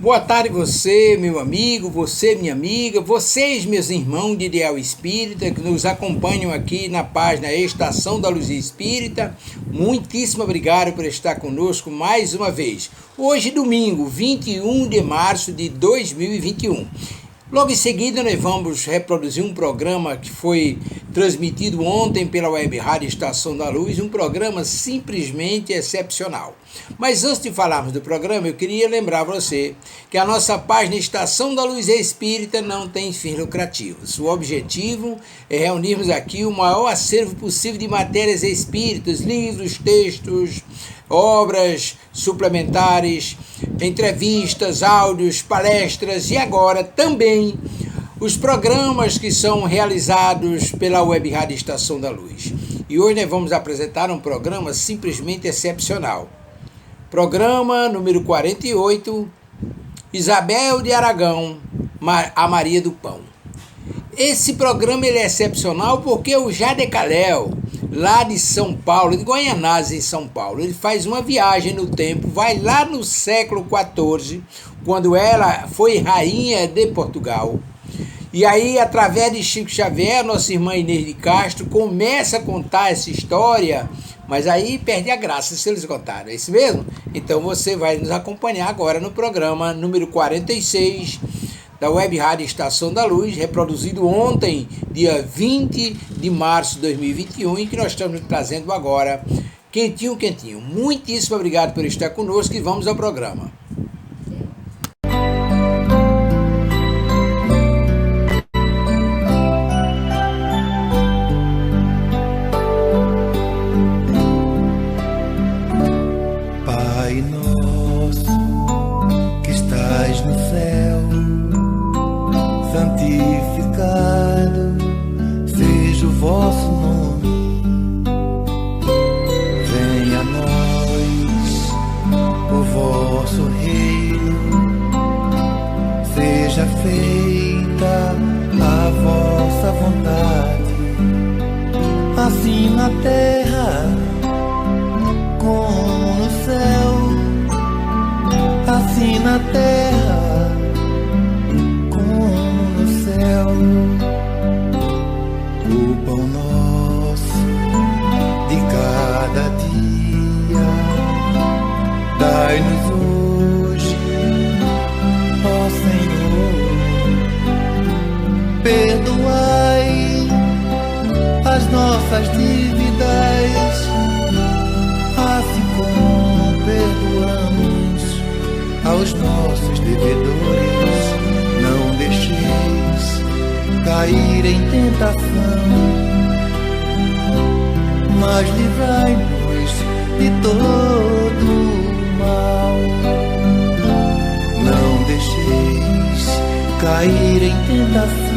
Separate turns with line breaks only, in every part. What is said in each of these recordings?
Boa tarde você, meu amigo, você, minha amiga, vocês, meus irmãos de Ideal Espírita, que nos acompanham aqui na página Estação da Luz Espírita. Muitíssimo obrigado por estar conosco mais uma vez. Hoje, domingo, 21 de março de 2021. Logo em seguida, nós vamos reproduzir um programa que foi transmitido ontem pela Web Rádio Estação da Luz, um programa simplesmente excepcional. Mas antes de falarmos do programa, eu queria lembrar você que a nossa página Estação da Luz Espírita não tem fins lucrativos. O objetivo é reunirmos aqui o maior acervo possível de matérias espíritas, livros, textos, obras suplementares, entrevistas, áudios, palestras e agora também os programas que são realizados pela Web Rádio Estação da Luz. E hoje nós vamos apresentar um programa simplesmente excepcional. Programa número 48, Isabel de Aragão, a Maria do Pão. Esse programa ele é excepcional porque o Jade Calel, lá de São Paulo, de Goianás, em São Paulo, ele faz uma viagem no tempo, vai lá no século XIV, quando ela foi rainha de Portugal. E aí, através de Chico Xavier, nossa irmã Inês de Castro começa a contar essa história, mas aí perde a graça se eles contaram, é isso mesmo? Então você vai nos acompanhar agora no programa número 46 da Web Rádio Estação da Luz, reproduzido ontem, dia 20 de março de 2021, e que nós estamos trazendo agora, quentinho, quentinho. Muitíssimo obrigado por estar conosco e vamos ao programa.
Pai nosso, que estás no céu, santificado seja o vosso nome. Venha a nós o vosso reino, seja feita a vossa vontade, assim na terra como no céu, assim na terra como no céu. O pão nosso de cada dia dai-nos hoje, ó Senhor. Perdoai as nossas dívidas, assim como perdoamos aos nossos devedores. Não deixeis cair em tentação, mas livrai-nos de todo o mal. Não deixeis cair em tentação,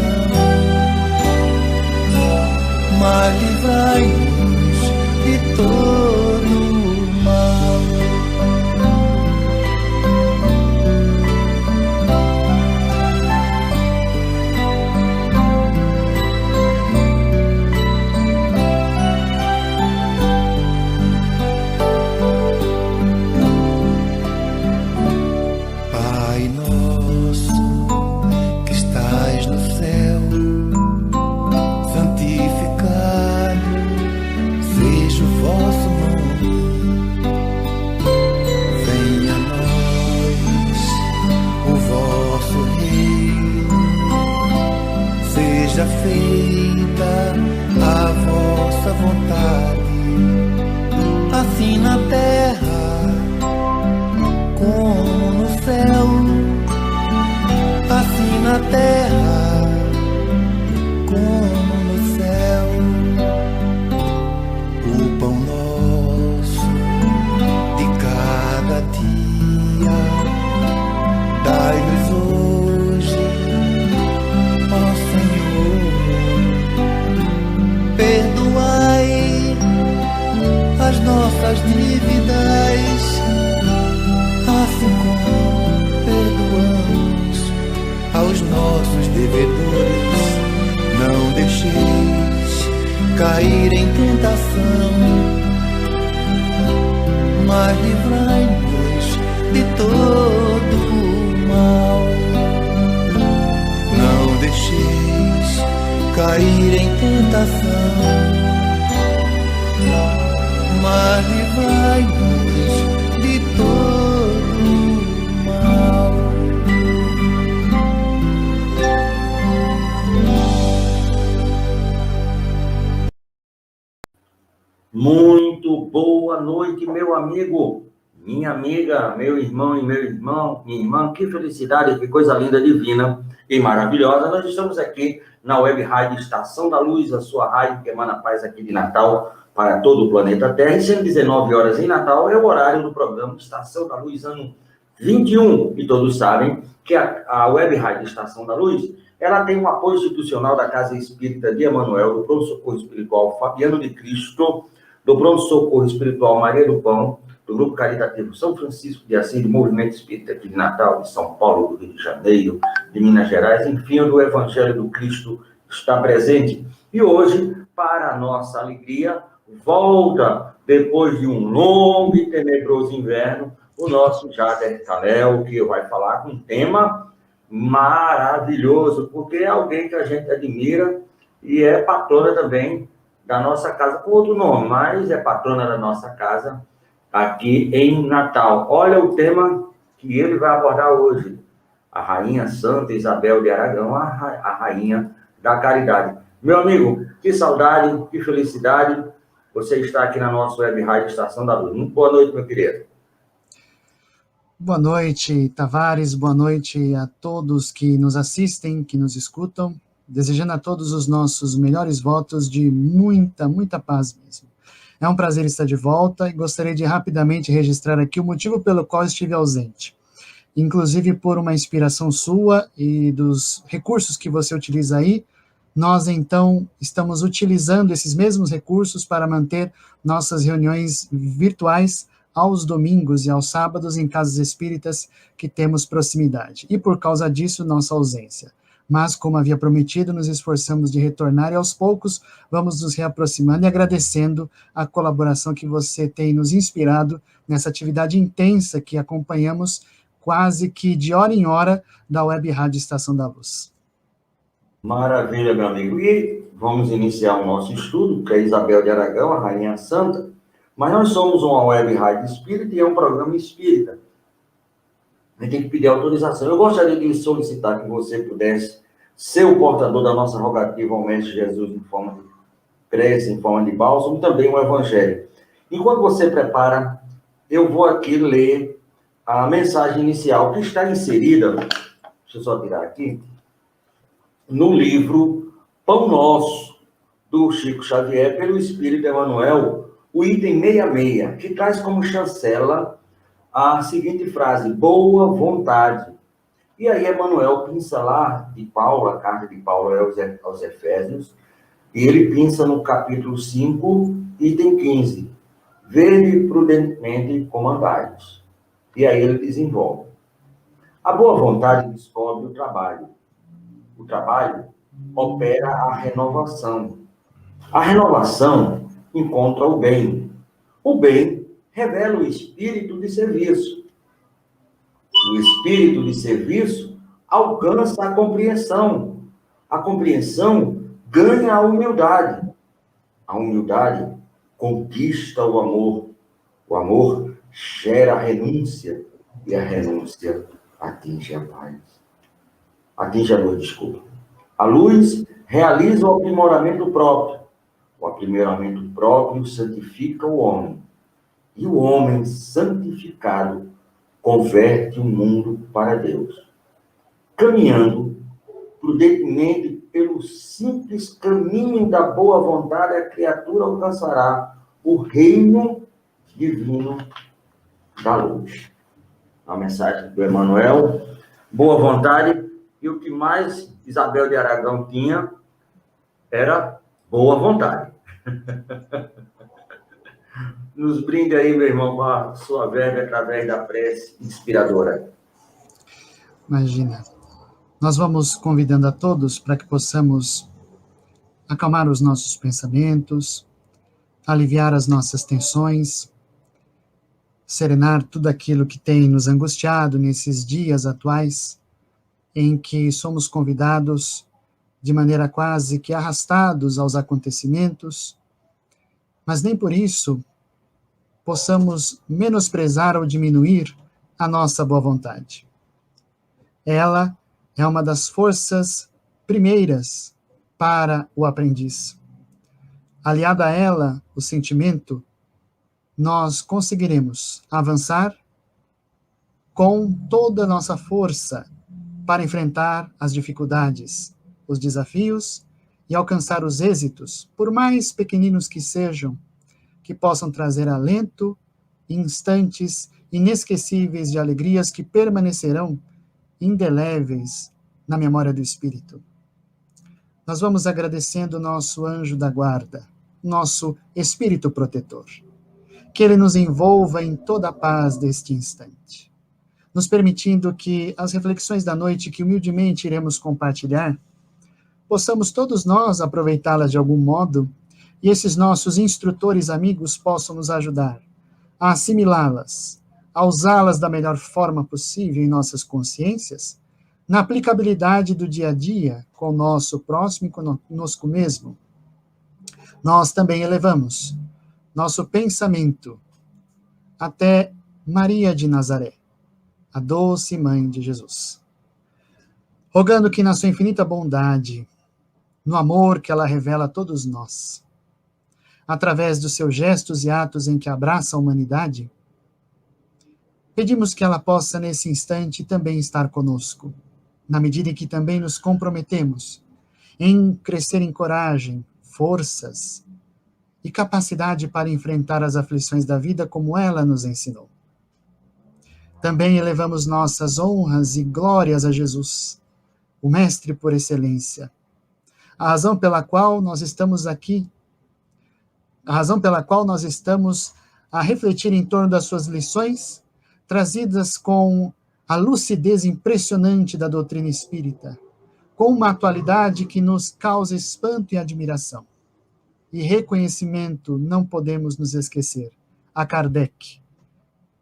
mas livrai-nos de todo o mal. Pai nosso, que estás no céu, santificado seja o vosso nome. Venha a nós o vosso reino, seja feita a vossa vontade, assim na terra como no céu, assim na terra como no céu. O pão nosso de cada dia dai-nos hoje, ó Senhor. Perdoai as nossas dívidas, assim como perdoamos aos nossos devedores. Não deixeis cair em tentação, mas livrai-nos de todo o mal. cair em tentação, mas livrai-nos de todo mal.
Muito boa noite, meu amigo, minha amiga, meu irmão e minha irmã, que felicidade, que coisa linda, divina e maravilhosa. Nós estamos aqui na Web Rádio Estação da Luz, a sua rádio que emana paz aqui de Natal para todo o planeta Terra. E 119 horas em Natal é o horário do programa Estação da Luz, ano 21. E todos sabem que a Web Rádio Estação da Luz, ela tem um apoio institucional da Casa Espírita de Emanuel, do Pronto Socorro Espiritual Fabiano de Cristo, do Pronto Socorro Espiritual Maria do Pão, do Grupo Caritativo São Francisco de Assis, do Movimento Espírita aqui de Natal, de São Paulo, do Rio de Janeiro, de Minas Gerais, enfim, o Evangelho do Cristo está presente. E hoje, para a nossa alegria, volta, depois de um longo e tenebroso inverno, o nosso Jader Kalel, que vai falar com um tema maravilhoso, porque é alguém que a gente admira e é patrona também da nossa casa, com outro nome, mas é patrona da nossa casa aqui em Natal. Olha o tema que ele vai abordar hoje. A Rainha Santa Isabel de Aragão, a Rainha da Caridade. Meu amigo, que saudade, que felicidade você está aqui na nossa Web Rádio Estação da Luz. Muito boa noite, meu querido.
Boa noite, Tavares. Boa noite a todos que nos assistem, que nos escutam. Desejando a todos os nossos melhores votos de muita, muita paz mesmo. É um prazer estar de volta e gostaria de rapidamente registrar aqui o motivo pelo qual estive ausente. Inclusive por uma inspiração sua e dos recursos que você utiliza aí, nós então estamos utilizando esses mesmos recursos para manter nossas reuniões virtuais aos domingos e aos sábados em casas espíritas que temos proximidade. E por causa disso, nossa ausência. Mas, como havia prometido, nos esforçamos de retornar e, aos poucos, vamos nos reaproximando e agradecendo a colaboração que você tem nos inspirado nessa atividade intensa que acompanhamos quase que de hora em hora da Web Rádio Estação da Luz.
Maravilha, meu amigo. E vamos iniciar o nosso estudo, que é Isabel de Aragão, a Rainha Santa, mas nós somos uma Web Rádio Espírita e é um programa espírita. A gente tem que pedir autorização. Eu gostaria de solicitar que você pudesse ser o portador da nossa rogativa ao Mestre Jesus em forma de prece, em forma de bálsamo, e também o Evangelho. Enquanto você prepara, eu vou aqui ler a mensagem inicial que está inserida, deixa eu só tirar aqui, no livro Pão Nosso, do Chico Xavier, pelo Espírito Emanuel, o item 66, que traz como chancela a seguinte frase: boa vontade. E aí Emanuel pinça lá de Paulo, a carta de Paulo aos Efésios, e ele pinça no capítulo 5, item 15, vede prudentemente comandai-vos. E aí ele desenvolve. A boa vontade descobre o trabalho. O trabalho opera a renovação. A renovação encontra o bem. O bem revela o espírito de serviço. O espírito de serviço alcança a compreensão. A compreensão ganha a humildade. A humildade conquista o amor. O amor gera a renúncia. E a renúncia atinge a paz. Atinge a luz, desculpa. A luz realiza o aprimoramento próprio. O aprimoramento próprio santifica o homem. E o homem santificado converte o mundo para Deus. Caminhando prudentemente pelo simples caminho da boa vontade, a criatura alcançará o reino divino da luz. A mensagem do Emanuel, boa vontade, e o que mais Isabel de Aragão tinha era boa vontade. Nos brinde aí, meu irmão, com a sua verba através da prece inspiradora.
Imagina. Nós vamos convidando a todos para que possamos acalmar os nossos pensamentos, aliviar as nossas tensões, serenar tudo aquilo que tem nos angustiado nesses dias atuais, em que somos convidados de maneira quase que arrastados aos acontecimentos, mas nem por isso possamos menosprezar ou diminuir a nossa boa vontade. Ela é uma das forças primeiras para o aprendiz. Aliado a ela, o sentimento, nós conseguiremos avançar com toda a nossa força para enfrentar as dificuldades, os desafios e alcançar os êxitos, por mais pequeninos que sejam, que possam trazer alento e instantes inesquecíveis de alegrias que permanecerão indeléveis na memória do Espírito. Nós vamos agradecendo o nosso anjo da guarda, nosso Espírito protetor, que ele nos envolva em toda a paz deste instante, nos permitindo que as reflexões da noite que humildemente iremos compartilhar, possamos todos nós aproveitá-las de algum modo, e esses nossos instrutores amigos possam nos ajudar a assimilá-las, a usá-las da melhor forma possível em nossas consciências, na aplicabilidade do dia a dia com o nosso próximo e conosco mesmo. Nós também elevamos nosso pensamento até Maria de Nazaré, a doce mãe de Jesus, rogando que na sua infinita bondade, no amor que ela revela a todos nós, através dos seus gestos e atos em que abraça a humanidade, pedimos que ela possa nesse instante também estar conosco, na medida em que também nos comprometemos em crescer em coragem, forças e capacidade para enfrentar as aflições da vida como ela nos ensinou. Também elevamos nossas honras e glórias a Jesus, o Mestre por excelência, a razão pela qual nós estamos aqui, a razão pela qual nós estamos a refletir em torno das suas lições, trazidas com a lucidez impressionante da doutrina espírita, com uma atualidade que nos causa espanto e admiração. E reconhecimento não podemos nos esquecer a Kardec,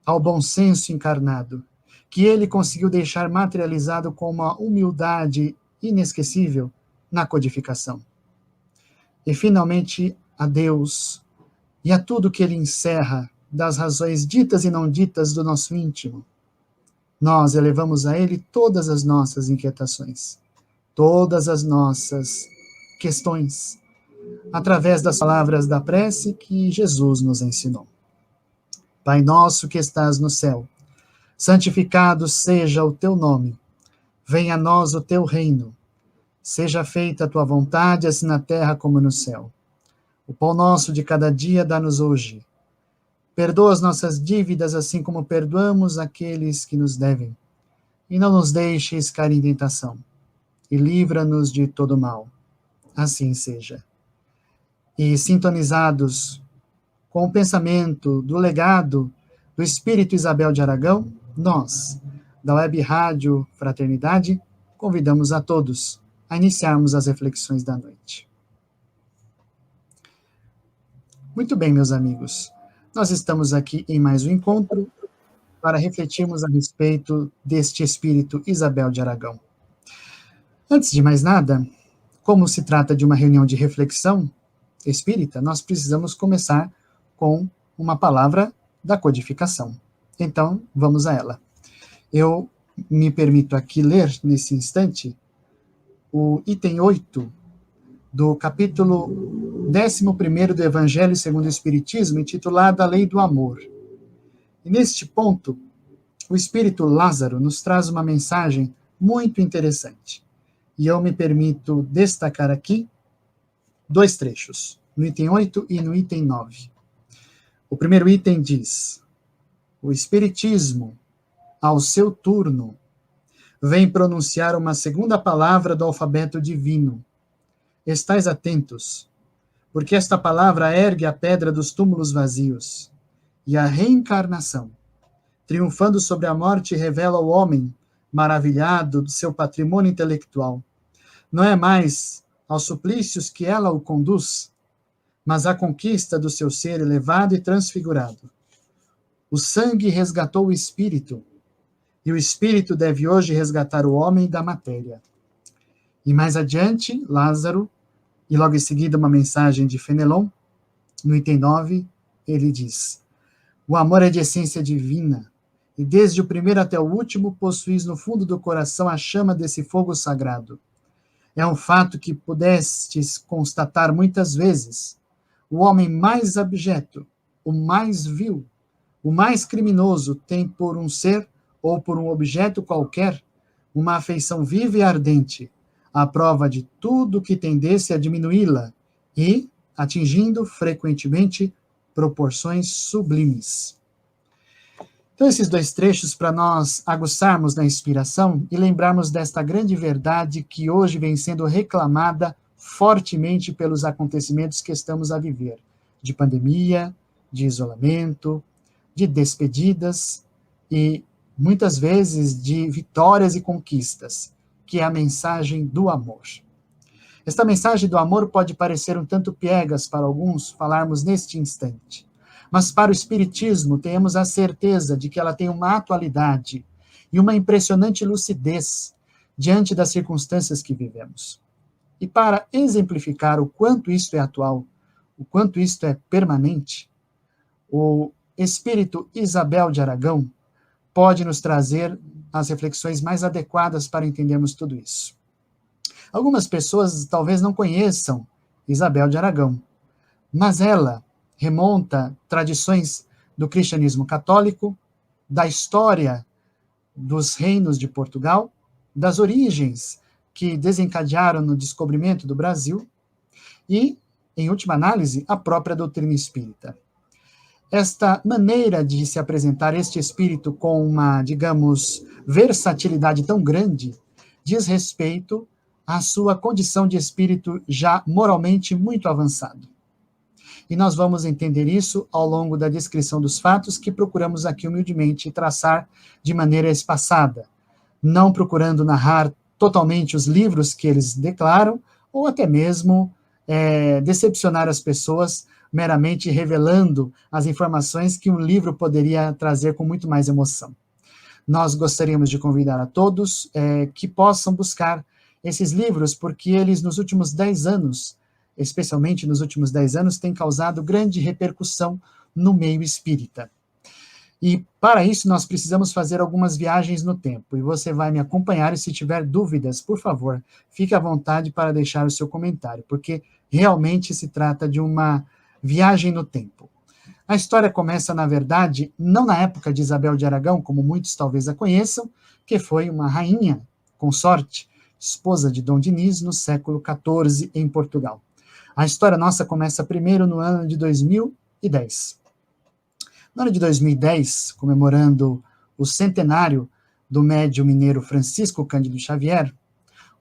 ao bom senso encarnado, que ele conseguiu deixar materializado com uma humildade inesquecível na codificação. E finalmente a Deus e a tudo que ele encerra das razões ditas e não ditas do nosso íntimo. Nós elevamos a ele todas as nossas inquietações, todas as nossas questões, através das palavras da prece que Jesus nos ensinou. Pai nosso que estás no céu, santificado seja o teu nome. Venha a nós o teu reino. Seja feita a tua vontade, assim na terra como no céu. O pão nosso de cada dia dá-nos hoje. Perdoa as nossas dívidas, assim como perdoamos aqueles que nos devem. E não nos deixes cair em tentação. E livra-nos de todo mal. Assim seja. E sintonizados com o pensamento do legado do Espírito Isabel de Aragão, nós, da Web Rádio Fraternidade, convidamos a todos a iniciarmos as reflexões da noite. Muito bem, meus amigos, nós estamos aqui em mais um encontro para refletirmos a respeito deste Espírito Isabel de Aragão. Antes de mais nada, como se trata de uma reunião de reflexão espírita, nós precisamos começar com uma palavra da codificação. Então, vamos a ela. Eu me permito aqui ler, nesse instante, o item 8 do capítulo 11º do Evangelho segundo o Espiritismo, intitulado A Lei do Amor. E neste ponto, o Espírito Lázaro nos traz uma mensagem muito interessante. E eu me permito destacar aqui 2 trechos, no item 8 e no item 9. O primeiro item diz: o Espiritismo, ao seu turno, vem pronunciar uma segunda palavra do alfabeto divino. Estais atentos, porque esta palavra ergue a pedra dos túmulos vazios, e a reencarnação, triunfando sobre a morte, revela ao homem, maravilhado do seu patrimônio intelectual. Não é mais aos suplícios que ela o conduz, mas à conquista do seu ser elevado e transfigurado. O sangue resgatou o espírito, e o espírito deve hoje resgatar o homem da matéria. E mais adiante, Lázaro, e logo em seguida uma mensagem de Fenelon, no item 9, ele diz: o amor é de essência divina, e desde o primeiro até o último possuis no fundo do coração a chama desse fogo sagrado. É um fato que pudestes constatar muitas vezes. O homem mais abjeto, o mais vil, o mais criminoso tem por um ser ou por um objeto qualquer uma afeição viva e ardente, à prova de tudo que tendesse a diminuí-la e atingindo frequentemente proporções sublimes. Então, esses dois trechos para nós aguçarmos na inspiração e lembrarmos desta grande verdade que hoje vem sendo reclamada fortemente pelos acontecimentos que estamos a viver, de pandemia, de isolamento, de despedidas e, muitas vezes, de vitórias e conquistas, que é a mensagem do amor. Esta mensagem do amor pode parecer um tanto piegas para alguns falarmos neste instante, mas para o Espiritismo temos a certeza de que ela tem uma atualidade e uma impressionante lucidez diante das circunstâncias que vivemos. E para exemplificar o quanto isto é atual, o quanto isto é permanente, o Espírito Isabel de Aragão pode nos trazer as reflexões mais adequadas para entendermos tudo isso. Algumas pessoas talvez não conheçam Isabel de Aragão, mas ela remonta tradições do cristianismo católico, da história dos reinos de Portugal, das origens que desencadearam no descobrimento do Brasil e, em última análise, a própria doutrina espírita. Esta maneira de se apresentar este espírito com uma, digamos, versatilidade tão grande diz respeito à sua condição de espírito já moralmente muito avançado. E nós vamos entender isso ao longo da descrição dos fatos que procuramos aqui humildemente traçar de maneira espaçada, não procurando narrar totalmente os livros que eles declaram, ou até mesmo decepcionar as pessoas, meramente revelando as informações que um livro poderia trazer com muito mais emoção. Nós gostaríamos de convidar a todos que possam buscar esses livros, porque eles, nos últimos 10 anos, especialmente nos últimos 10 anos, têm causado grande repercussão no meio espírita. E, para isso, nós precisamos fazer algumas viagens no tempo, e você vai me acompanhar, e se tiver dúvidas, por favor, fique à vontade para deixar o seu comentário, porque realmente se trata de uma viagem no tempo. A história começa, na verdade, não na época de Isabel de Aragão, como muitos talvez a conheçam, que foi uma rainha consorte, esposa de Dom Dinis, no século XIV, em Portugal. A história nossa começa primeiro no ano de 2010. No ano de 2010, comemorando o centenário do médium mineiro Francisco Cândido Xavier,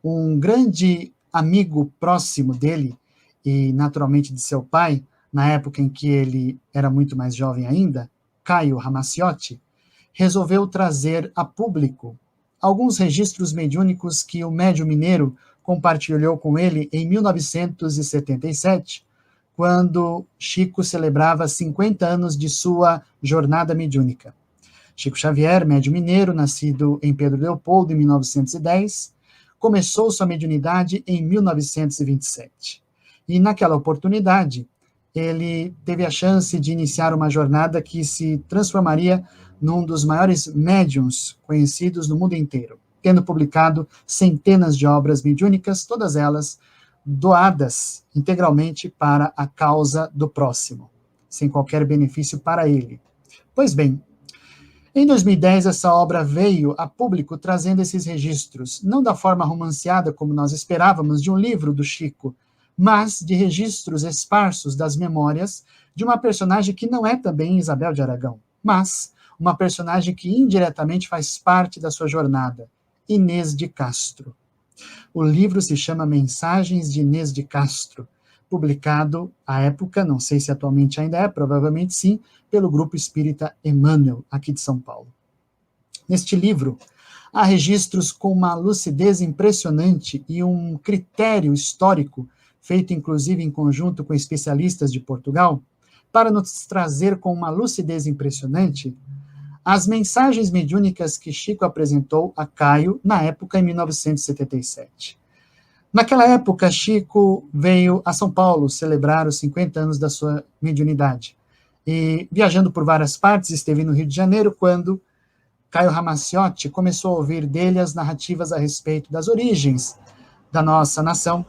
um grande amigo próximo dele, e naturalmente de seu pai, na época em que ele era muito mais jovem ainda, Caio Ramacciotti, resolveu trazer a público alguns registros mediúnicos que o médium mineiro compartilhou com ele em 1977, quando Chico celebrava 50 anos de sua jornada mediúnica. Chico Xavier, médium mineiro, nascido em Pedro Leopoldo em 1910, começou sua mediunidade em 1927. E naquela oportunidade, ele teve a chance de iniciar uma jornada que se transformaria num dos maiores médiuns conhecidos no mundo inteiro, tendo publicado centenas de obras mediúnicas, todas elas doadas integralmente para a causa do próximo, sem qualquer benefício para ele. Pois bem, em 2010 essa obra veio a público trazendo esses registros, não da forma romanceada como nós esperávamos de um livro do Chico, mas de registros esparsos das memórias de uma personagem que não é também Isabel de Aragão, mas uma personagem que indiretamente faz parte da sua jornada, Inês de Castro. O livro se chama Mensagens de Inês de Castro, publicado à época, não sei se atualmente ainda é, provavelmente sim, pelo Grupo Espírita Emmanuel, aqui de São Paulo. Neste livro, há registros com uma lucidez impressionante e um critério histórico, feito inclusive em conjunto com especialistas de Portugal, para nos trazer com uma lucidez impressionante as mensagens mediúnicas que Chico apresentou a Caio na época, em 1977. Naquela época, Chico veio a São Paulo celebrar os 50 anos da sua mediunidade. E, viajando por várias partes, esteve no Rio de Janeiro quando Caio Ramacciotti começou a ouvir dele as narrativas a respeito das origens da nossa nação,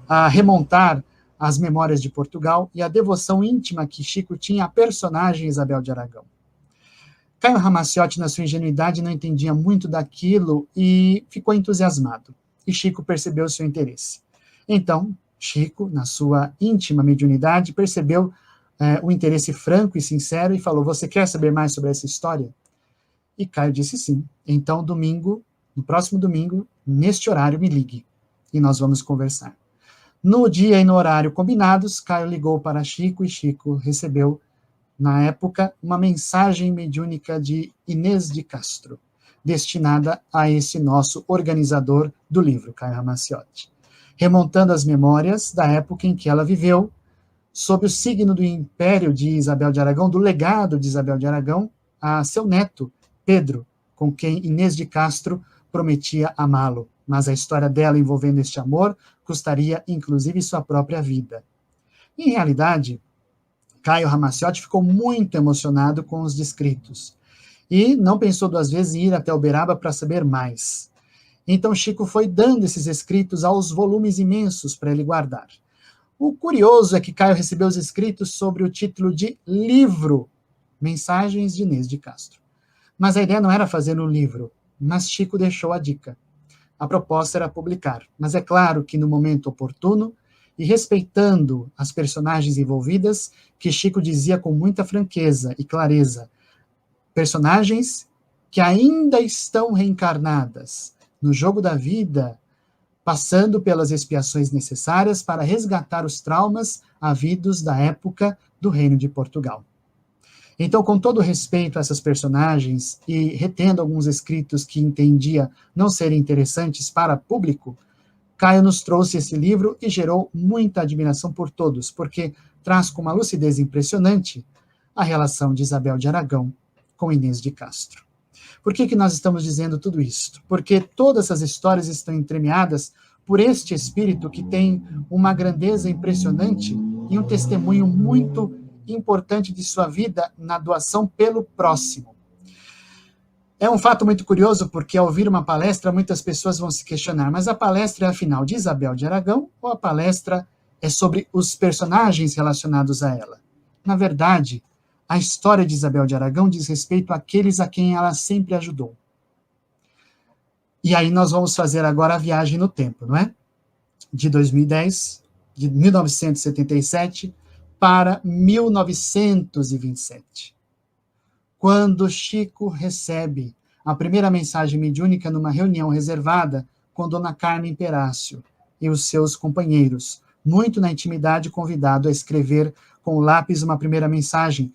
a remontar as memórias de Portugal e a devoção íntima que Chico tinha à personagem Isabel de Aragão. Caio Ramacciotti, na sua ingenuidade, não entendia muito daquilo e ficou entusiasmado. E Chico percebeu seu interesse. Então, Chico, na sua íntima mediunidade, percebeu o interesse franco e sincero e falou: você quer saber mais sobre essa história? E Caio disse sim. Então, no próximo domingo, neste horário, me ligue e nós vamos conversar. No dia e no horário combinados, Caio ligou para Chico e Chico recebeu, na época, uma mensagem mediúnica de Inês de Castro, destinada a esse nosso organizador do livro, Caio Ramacciotti, remontando as memórias da época em que ela viveu, sob o signo do império de Isabel de Aragão, do legado de Isabel de Aragão, a seu neto, Pedro, com quem Inês de Castro prometia amá-lo. Mas a história dela envolvendo este amor custaria, inclusive, sua própria vida. Em realidade, Caio Ramacciotti ficou muito emocionado com os descritos e não pensou duas vezes em ir até Uberaba para saber mais. Então Chico foi dando esses escritos aos volumes imensos para ele guardar. O curioso é que Caio recebeu os escritos sobre o título de livro, Mensagens de Inês de Castro. Mas a ideia não era fazer um livro, mas Chico deixou a dica. A proposta era publicar, mas é claro que no momento oportuno e respeitando as personagens envolvidas, que Chico dizia com muita franqueza e clareza, personagens que ainda estão reencarnadas no jogo da vida, passando pelas expiações necessárias para resgatar os traumas havidos da época do Reino de Portugal. Então, com todo respeito a essas personagens e retendo alguns escritos que entendia não serem interessantes para público, Caio nos trouxe esse livro e gerou muita admiração por todos, porque traz com uma lucidez impressionante a relação de Isabel de Aragão com Inês de Castro. Por que nós estamos dizendo tudo isso? Porque todas essas histórias estão entremeadas por este espírito que tem uma grandeza impressionante e um testemunho muito importante de sua vida na doação pelo próximo. É um fato muito curioso, porque ao ouvir uma palestra, muitas pessoas vão se questionar, mas a palestra é afinal de Isabel de Aragão ou a palestra é sobre os personagens relacionados a ela? Na verdade, a história de Isabel de Aragão diz respeito àqueles a quem ela sempre ajudou. E aí nós vamos fazer agora a viagem no tempo, não é? De 2010, de 1977 para 1927. Quando Chico recebe a primeira mensagem mediúnica numa reunião reservada com Dona Carmen Perácio e os seus companheiros, muito na intimidade convidado a escrever com o lápis uma primeira mensagem,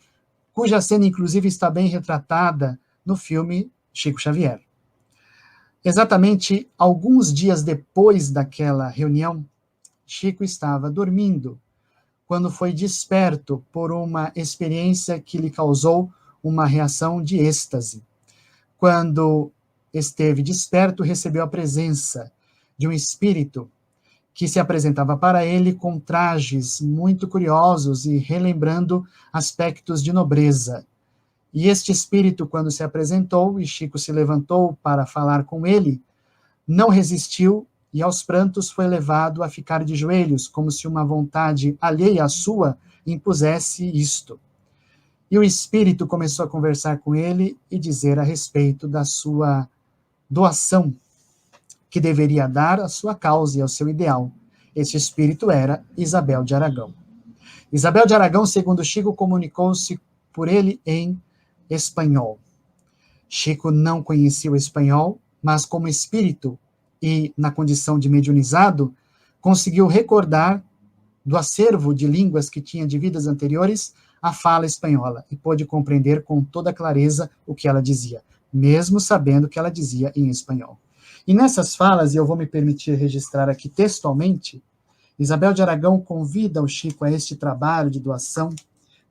cuja cena inclusive está bem retratada no filme Chico Xavier. Exatamente alguns dias depois daquela reunião, Chico estava dormindo, quando foi desperto por uma experiência que lhe causou uma reação de êxtase. Quando esteve desperto, recebeu a presença de um espírito que se apresentava para ele com trajes muito curiosos e relembrando aspectos de nobreza. E este espírito, quando se apresentou, e Chico se levantou para falar com ele, não resistiu e aos prantos foi levado a ficar de joelhos, como se uma vontade alheia à sua impusesse isto. E o espírito começou a conversar com ele e dizer a respeito da sua doação que deveria dar à sua causa e ao seu ideal. Esse espírito era Isabel de Aragão. Isabel de Aragão, segundo Chico, comunicou-se por ele em espanhol. Chico não conhecia o espanhol, mas como espírito e na condição de mediunizado, conseguiu recordar do acervo de línguas que tinha de vidas anteriores a fala espanhola e pôde compreender com toda clareza o que ela dizia, mesmo sabendo que ela dizia em espanhol. E nessas falas, e eu vou me permitir registrar aqui textualmente, Isabel de Aragão convida o Chico a este trabalho de doação,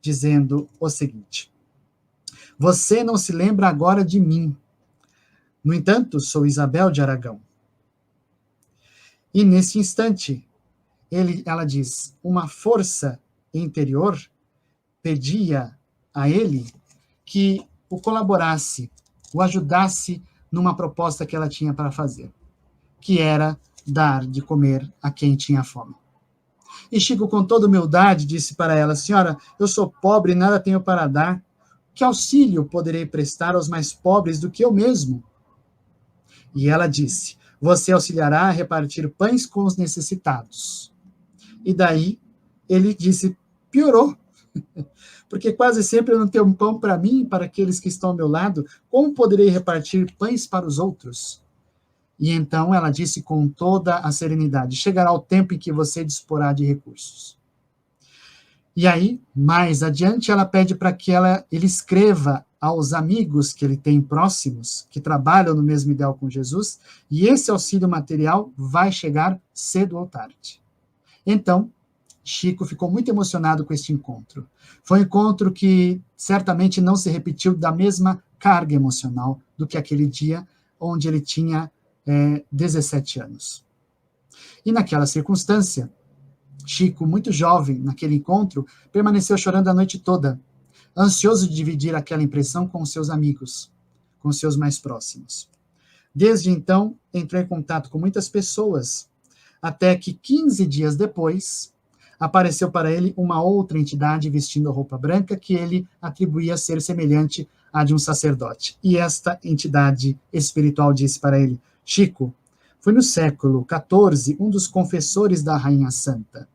dizendo o seguinte: você não se lembra agora de mim. No entanto, sou Isabel de Aragão. E nesse instante, ela diz, uma força interior pedia a ele que o colaborasse, o ajudasse numa proposta que ela tinha para fazer, que era dar de comer a quem tinha fome. E Chico, com toda humildade, disse para ela, senhora, eu sou pobre e nada tenho para dar. Que auxílio poderei prestar aos mais pobres do que eu mesmo? E ela disse, você auxiliará a repartir pães com os necessitados. E daí, ele disse, piorou. Porque quase sempre eu não tenho um pão para mim e para aqueles que estão ao meu lado, como poderei repartir pães para os outros? E então ela disse com toda a serenidade, chegará o tempo em que você disporá de recursos. E aí, mais adiante, ela pede para que ele escreva aos amigos que ele tem próximos, que trabalham no mesmo ideal com Jesus, e esse auxílio material vai chegar cedo ou tarde. Então, Chico ficou muito emocionado com este encontro. Foi um encontro que certamente não se repetiu da mesma carga emocional do que aquele dia onde ele tinha 17 anos. E naquela circunstância, Chico, muito jovem, naquele encontro, permaneceu chorando a noite toda, ansioso de dividir aquela impressão com seus amigos, com seus mais próximos. Desde então, entrou em contato com muitas pessoas, até que 15 dias depois, apareceu para ele uma outra entidade vestindo a roupa branca que ele atribuía ser semelhante à de um sacerdote. E esta entidade espiritual disse para ele, Chico, foi no século XIV um dos confessores da Rainha Santa,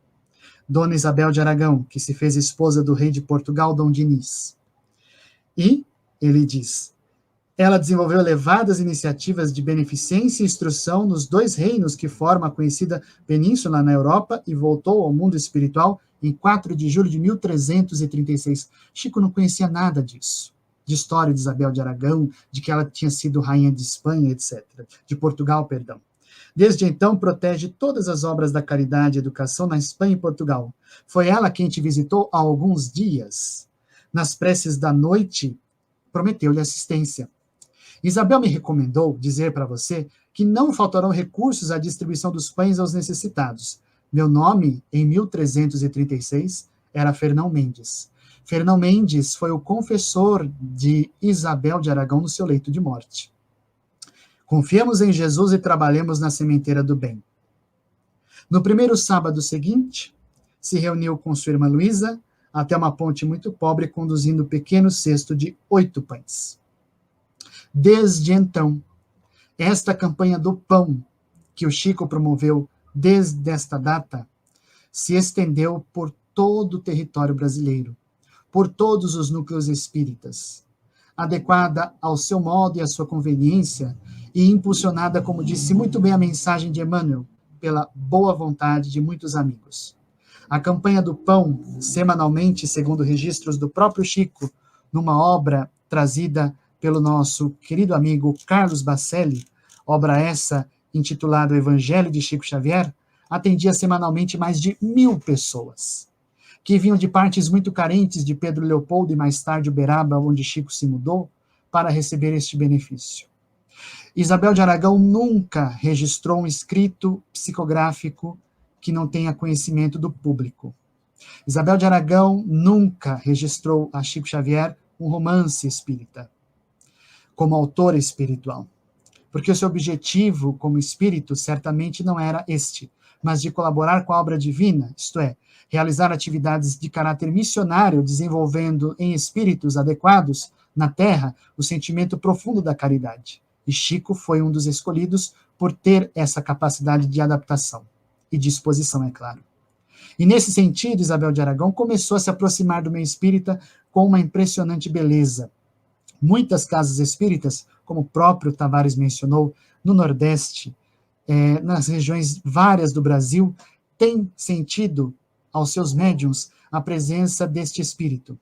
Dona Isabel de Aragão, que se fez esposa do rei de Portugal, Dom Dinis. E, ele diz, ela desenvolveu elevadas iniciativas de beneficência e instrução nos 2 reinos que formam a conhecida península na Europa e voltou ao mundo espiritual em 4 de julho de 1336. Chico não conhecia nada disso, de história de Isabel de Aragão, de que ela tinha sido rainha de Espanha, etc., de Portugal, perdão. Desde então, protege todas as obras da caridade e educação na Espanha e Portugal. Foi ela quem te visitou há alguns dias. Nas preces da noite, prometeu-lhe assistência. Isabel me recomendou dizer para você que não faltarão recursos à distribuição dos pães aos necessitados. Meu nome, em 1336, era Fernão Mendes. Fernão Mendes foi o confessor de Isabel de Aragão no seu leito de morte. Confiemos em Jesus e trabalhemos na sementeira do bem. No primeiro sábado seguinte, se reuniu com sua irmã Luísa até uma ponte muito pobre, conduzindo um pequeno cesto de 8 pães. Desde então, esta campanha do pão, que o Chico promoveu desde esta data, se estendeu por todo o território brasileiro, por todos os núcleos espíritas, adequada ao seu modo e à sua conveniência, e impulsionada, como disse muito bem a mensagem de Emmanuel, pela boa vontade de muitos amigos. A campanha do pão, semanalmente, segundo registros do próprio Chico, numa obra trazida pelo nosso querido amigo Carlos Bacelli, obra essa intitulada O Evangelho de Chico Xavier, atendia semanalmente mais de 1000 pessoas, que vinham de partes muito carentes de Pedro Leopoldo e mais tarde Uberaba, onde Chico se mudou, para receber este benefício. Isabel de Aragão nunca registrou um escrito psicográfico que não tenha conhecimento do público. Isabel de Aragão nunca registrou a Chico Xavier um romance espírita, como autora espiritual, porque o seu objetivo como espírito certamente não era este, mas de colaborar com a obra divina, isto é, realizar atividades de caráter missionário, desenvolvendo em espíritos adequados na Terra o sentimento profundo da caridade. E Chico foi um dos escolhidos por ter essa capacidade de adaptação e disposição, é claro. E nesse sentido, Isabel de Aragão começou a se aproximar do meio espírita com uma impressionante beleza. Muitas casas espíritas, como o próprio Tavares mencionou, no Nordeste, nas regiões várias do Brasil, têm sentido aos seus médiuns a presença deste espírito.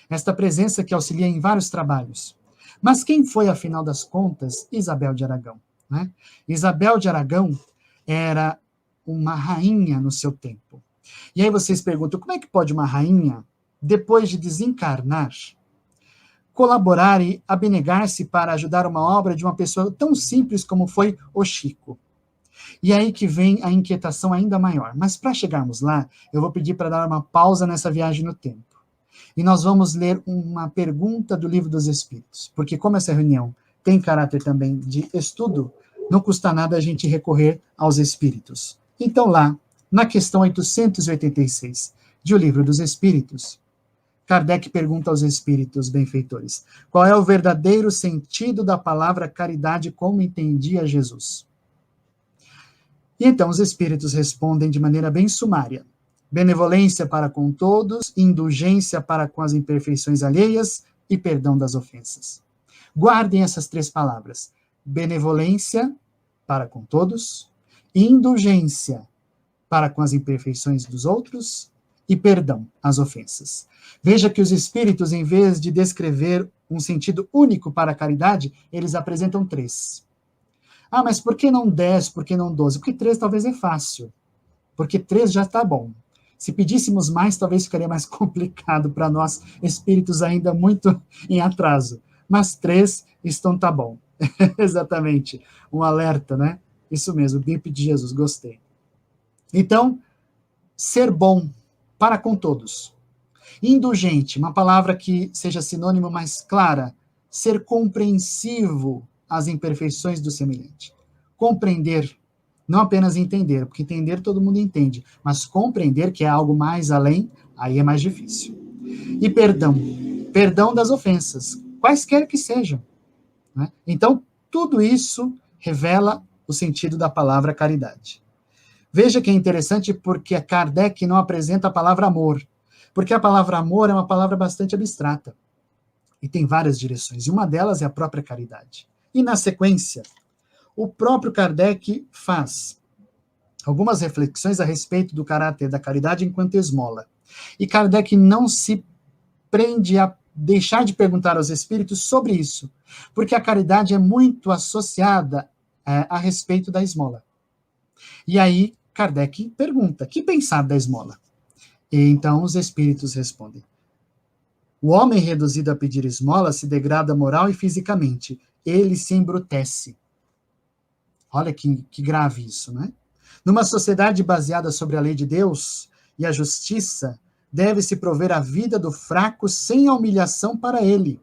Esta presença que auxilia em vários trabalhos. Mas quem foi, afinal das contas, Isabel de Aragão? Né? Isabel de Aragão era uma rainha no seu tempo. E aí vocês perguntam, como é que pode uma rainha, depois de desencarnar, colaborar e abnegar-se para ajudar uma obra de uma pessoa tão simples como foi o Chico? E aí que vem a inquietação ainda maior. Mas para chegarmos lá, eu vou pedir para dar uma pausa nessa viagem no tempo. E nós vamos ler uma pergunta do Livro dos Espíritos, porque como essa reunião tem caráter também de estudo, não custa nada a gente recorrer aos Espíritos. Então lá, na questão 886 de O Livro dos Espíritos, Kardec pergunta aos Espíritos benfeitores, qual é o verdadeiro sentido da palavra caridade como entendia Jesus? E então os Espíritos respondem de maneira bem sumária, benevolência para com todos, indulgência para com as imperfeições alheias e perdão das ofensas. Guardem essas três palavras: benevolência para com todos, indulgência para com as imperfeições dos outros e perdão às ofensas. Veja que os Espíritos, em vez de descrever um sentido único para a caridade, eles apresentam três. Ah, mas por que não 10, por que não 12? Porque 3 talvez é fácil, porque 3 já está bom. Se pedíssemos mais, talvez ficaria mais complicado para nós, espíritos ainda muito em atraso. Mas 3 estão tá bom. Exatamente. Um alerta, né? Isso mesmo, bip de Jesus, gostei. Então, ser bom para com todos. Indulgente, uma palavra que seja sinônimo mais clara. Ser compreensivo às imperfeições do semelhante. Compreender, não apenas entender, porque entender todo mundo entende, mas compreender, que é algo mais além, aí é mais difícil. E perdão, perdão das ofensas, quaisquer que sejam. Né? Então, tudo isso revela o sentido da palavra caridade. Veja que é interessante porque a Kardec não apresenta a palavra amor, porque a palavra amor é uma palavra bastante abstrata, e tem várias direções, e uma delas é a própria caridade. E na sequência, o próprio Kardec faz algumas reflexões a respeito do caráter da caridade enquanto esmola. E Kardec não se prende a deixar de perguntar aos espíritos sobre isso, porque a caridade é muito associada a respeito da esmola. E aí Kardec pergunta, que pensar da esmola? E então os espíritos respondem, o homem reduzido a pedir esmola se degrada moral e fisicamente, ele se embrutece. Olha que grave isso, né? Numa sociedade baseada sobre a lei de Deus e a justiça, deve-se prover a vida do fraco sem a humilhação para ele.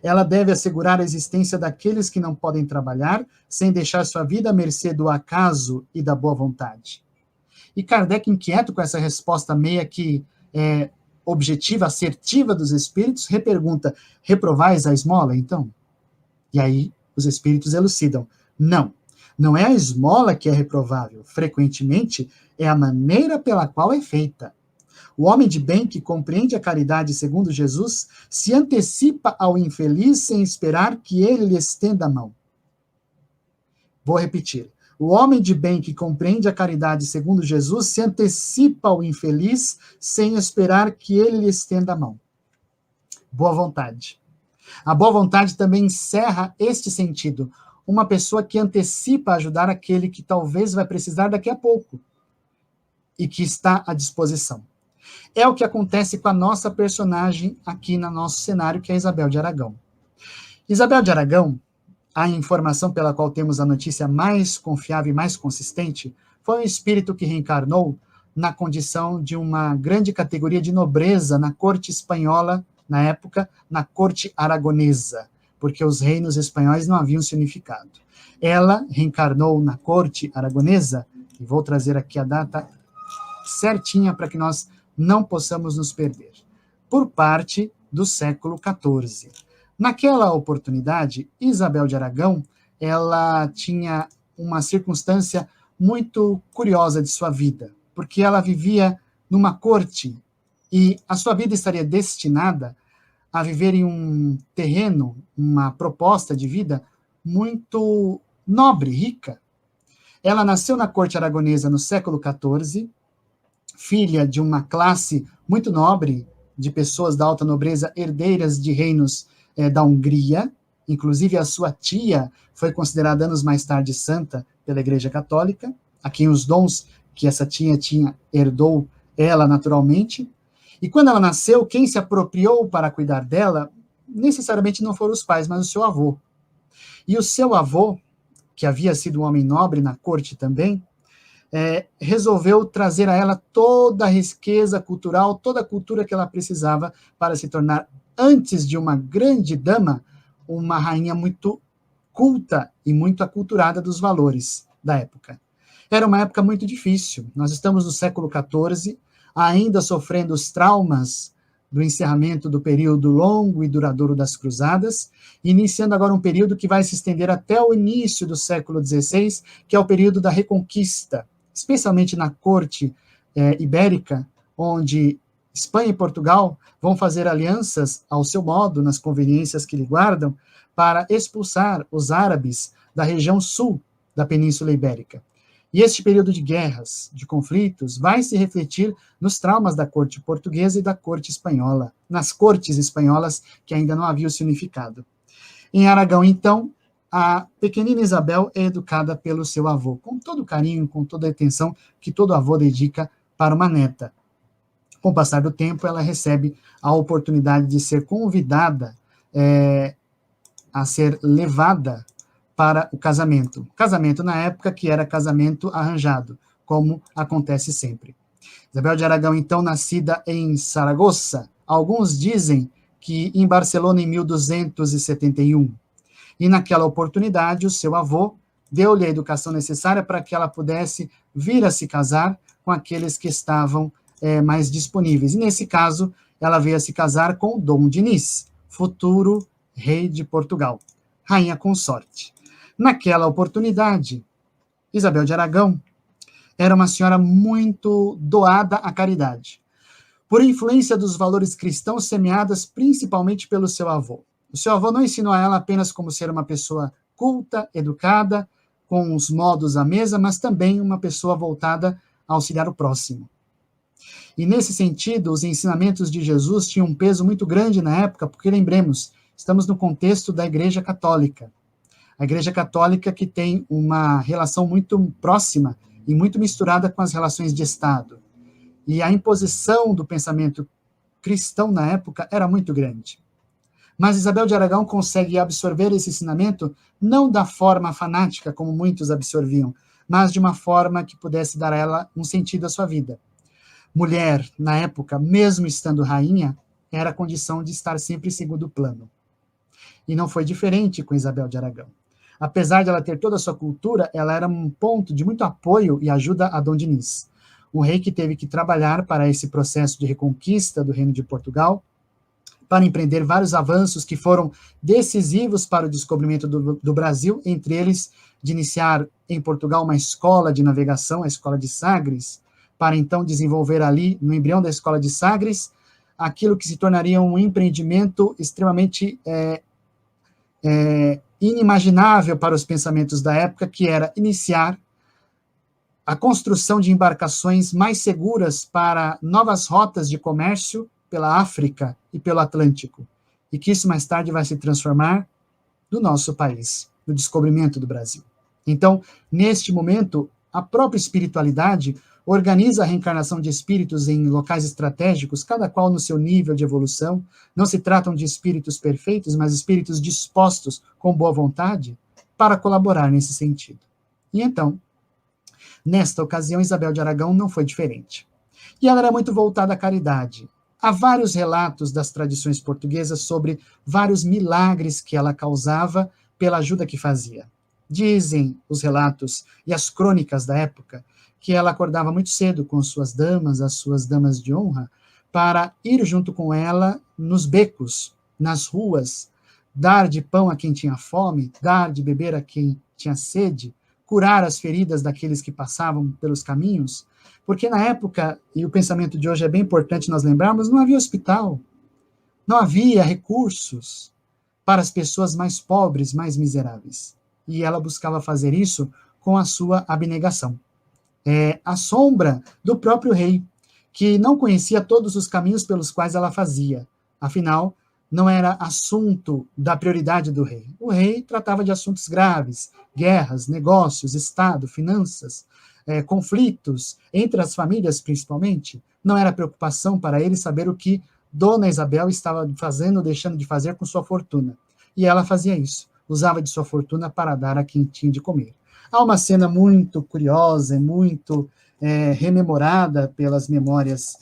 Ela deve assegurar a existência daqueles que não podem trabalhar, sem deixar sua vida à mercê do acaso e da boa vontade. E Kardec, inquieto com essa resposta meia que é objetiva, assertiva dos espíritos, repergunta, reprovais a esmola, então? E aí os espíritos elucidam, não é a esmola que é reprovável, frequentemente é a maneira pela qual é feita. O homem de bem que compreende a caridade segundo Jesus se antecipa ao infeliz sem esperar que ele lhe estenda a mão. Vou repetir. O homem de bem que compreende a caridade segundo Jesus se antecipa ao infeliz sem esperar que ele lhe estenda a mão. Boa vontade. A boa vontade também encerra este sentido. Uma pessoa que antecipa ajudar aquele que talvez vai precisar daqui a pouco e que está à disposição. É o que acontece com a nossa personagem aqui no nosso cenário, que é Isabel de Aragão. Isabel de Aragão, a informação pela qual temos a notícia mais confiável e mais consistente, foi um espírito que reencarnou na condição de uma grande categoria de nobreza na corte espanhola, na época, na corte aragonesa, porque os reinos espanhóis não haviam se unificado. Ela reencarnou na corte aragonesa, e vou trazer aqui a data certinha para que nós não possamos nos perder, por parte do século XIV. Naquela oportunidade, Isabel de Aragão, ela tinha uma circunstância muito curiosa de sua vida, porque ela vivia numa corte e a sua vida estaria destinada a viver em um terreno, uma proposta de vida muito nobre, rica. Ela nasceu na corte aragonesa no século XIV, filha de uma classe muito nobre, de pessoas da alta nobreza, herdeiras de reinos da Hungria, inclusive a sua tia foi considerada anos mais tarde santa pela Igreja Católica, a quem os dons que essa tia tinha herdou ela naturalmente. E quando ela nasceu, quem se apropriou para cuidar dela, necessariamente não foram os pais, mas o seu avô. E o seu avô, que havia sido um homem nobre na corte também, resolveu trazer a ela toda a riqueza cultural, toda a cultura que ela precisava para se tornar, antes de uma grande dama, uma rainha muito culta e muito aculturada dos valores da época. Era uma época muito difícil. Nós estamos no século XIV, ainda sofrendo os traumas do encerramento do período longo e duradouro das cruzadas, iniciando agora um período que vai se estender até o início do século XVI, que é o período da Reconquista, especialmente na corte ibérica, onde Espanha e Portugal vão fazer alianças ao seu modo, nas conveniências que lhe guardam, para expulsar os árabes da região sul da Península Ibérica. E este período de guerras, de conflitos, vai se refletir nos traumas da corte portuguesa e da corte espanhola, nas cortes espanholas que ainda não haviam se unificado. Em Aragão, então, a pequenina Isabel é educada pelo seu avô, com todo o carinho, com toda a atenção que todo avô dedica para uma neta. Com o passar do tempo, ela recebe a oportunidade de ser convidada a ser levada para o casamento. Casamento na época que era casamento arranjado, como acontece sempre. Isabel de Aragão, então, nascida em Saragoça, alguns dizem que em Barcelona em 1271. E naquela oportunidade, o seu avô deu-lhe a educação necessária para que ela pudesse vir a se casar com aqueles que estavam mais disponíveis. E nesse caso, ela veio a se casar com Dom Dinis, futuro rei de Portugal, rainha consorte. Naquela oportunidade, Isabel de Aragão era uma senhora muito doada à caridade, por influência dos valores cristãos semeadas principalmente pelo seu avô. O seu avô não ensinou a ela apenas como ser uma pessoa culta, educada, com os modos à mesa, mas também uma pessoa voltada a auxiliar o próximo. E nesse sentido, os ensinamentos de Jesus tinham um peso muito grande na época, porque lembremos, estamos no contexto da Igreja Católica. A Igreja Católica que tem uma relação muito próxima e muito misturada com as relações de Estado. E a imposição do pensamento cristão na época era muito grande. Mas Isabel de Aragão consegue absorver esse ensinamento não da forma fanática, como muitos absorviam, mas de uma forma que pudesse dar a ela um sentido à sua vida. Mulher, na época, mesmo estando rainha, era a condição de estar sempre em segundo plano. E não foi diferente com Isabel de Aragão. Apesar de ela ter toda a sua cultura, ela era um ponto de muito apoio e ajuda a Dom Dinis, um rei que teve que trabalhar para esse processo de reconquista do Reino de Portugal, para empreender vários avanços que foram decisivos para o descobrimento do Brasil, entre eles de iniciar em Portugal uma escola de navegação, a Escola de Sagres, para então desenvolver ali, no embrião da Escola de Sagres, aquilo que se tornaria um empreendimento extremamente inimaginável para os pensamentos da época, que era iniciar a construção de embarcações mais seguras para novas rotas de comércio pela África e pelo Atlântico, e que isso mais tarde vai se transformar no nosso país, no descobrimento do Brasil. Então, neste momento, a própria espiritualidade organiza a reencarnação de espíritos em locais estratégicos, cada qual no seu nível de evolução. Não se tratam de espíritos perfeitos, mas espíritos dispostos, com boa vontade, para colaborar nesse sentido. E então, nesta ocasião, Isabel de Aragão não foi diferente. E ela era muito voltada à caridade. Há vários relatos das tradições portuguesas sobre vários milagres que ela causava pela ajuda que fazia. Dizem os relatos e as crônicas da época que ela acordava muito cedo com suas damas, as suas damas de honra, para ir junto com ela nos becos, nas ruas, dar de pão a quem tinha fome, dar de beber a quem tinha sede, curar as feridas daqueles que passavam pelos caminhos, porque na época, e o pensamento de hoje é bem importante nós lembrarmos, não havia hospital, não havia recursos para as pessoas mais pobres, mais miseráveis. E ela buscava fazer isso com a sua abnegação. A sombra do próprio rei, que não conhecia todos os caminhos pelos quais ela fazia. Afinal, não era assunto da prioridade do rei. O rei tratava de assuntos graves, guerras, negócios, Estado, finanças, conflitos entre as famílias, principalmente. Não era preocupação para ele saber o que Dona Isabel estava fazendo ou deixando de fazer com sua fortuna. E ela fazia isso, usava de sua fortuna para dar a quem tinha de comer. Há uma cena muito curiosa e muito rememorada pelas memórias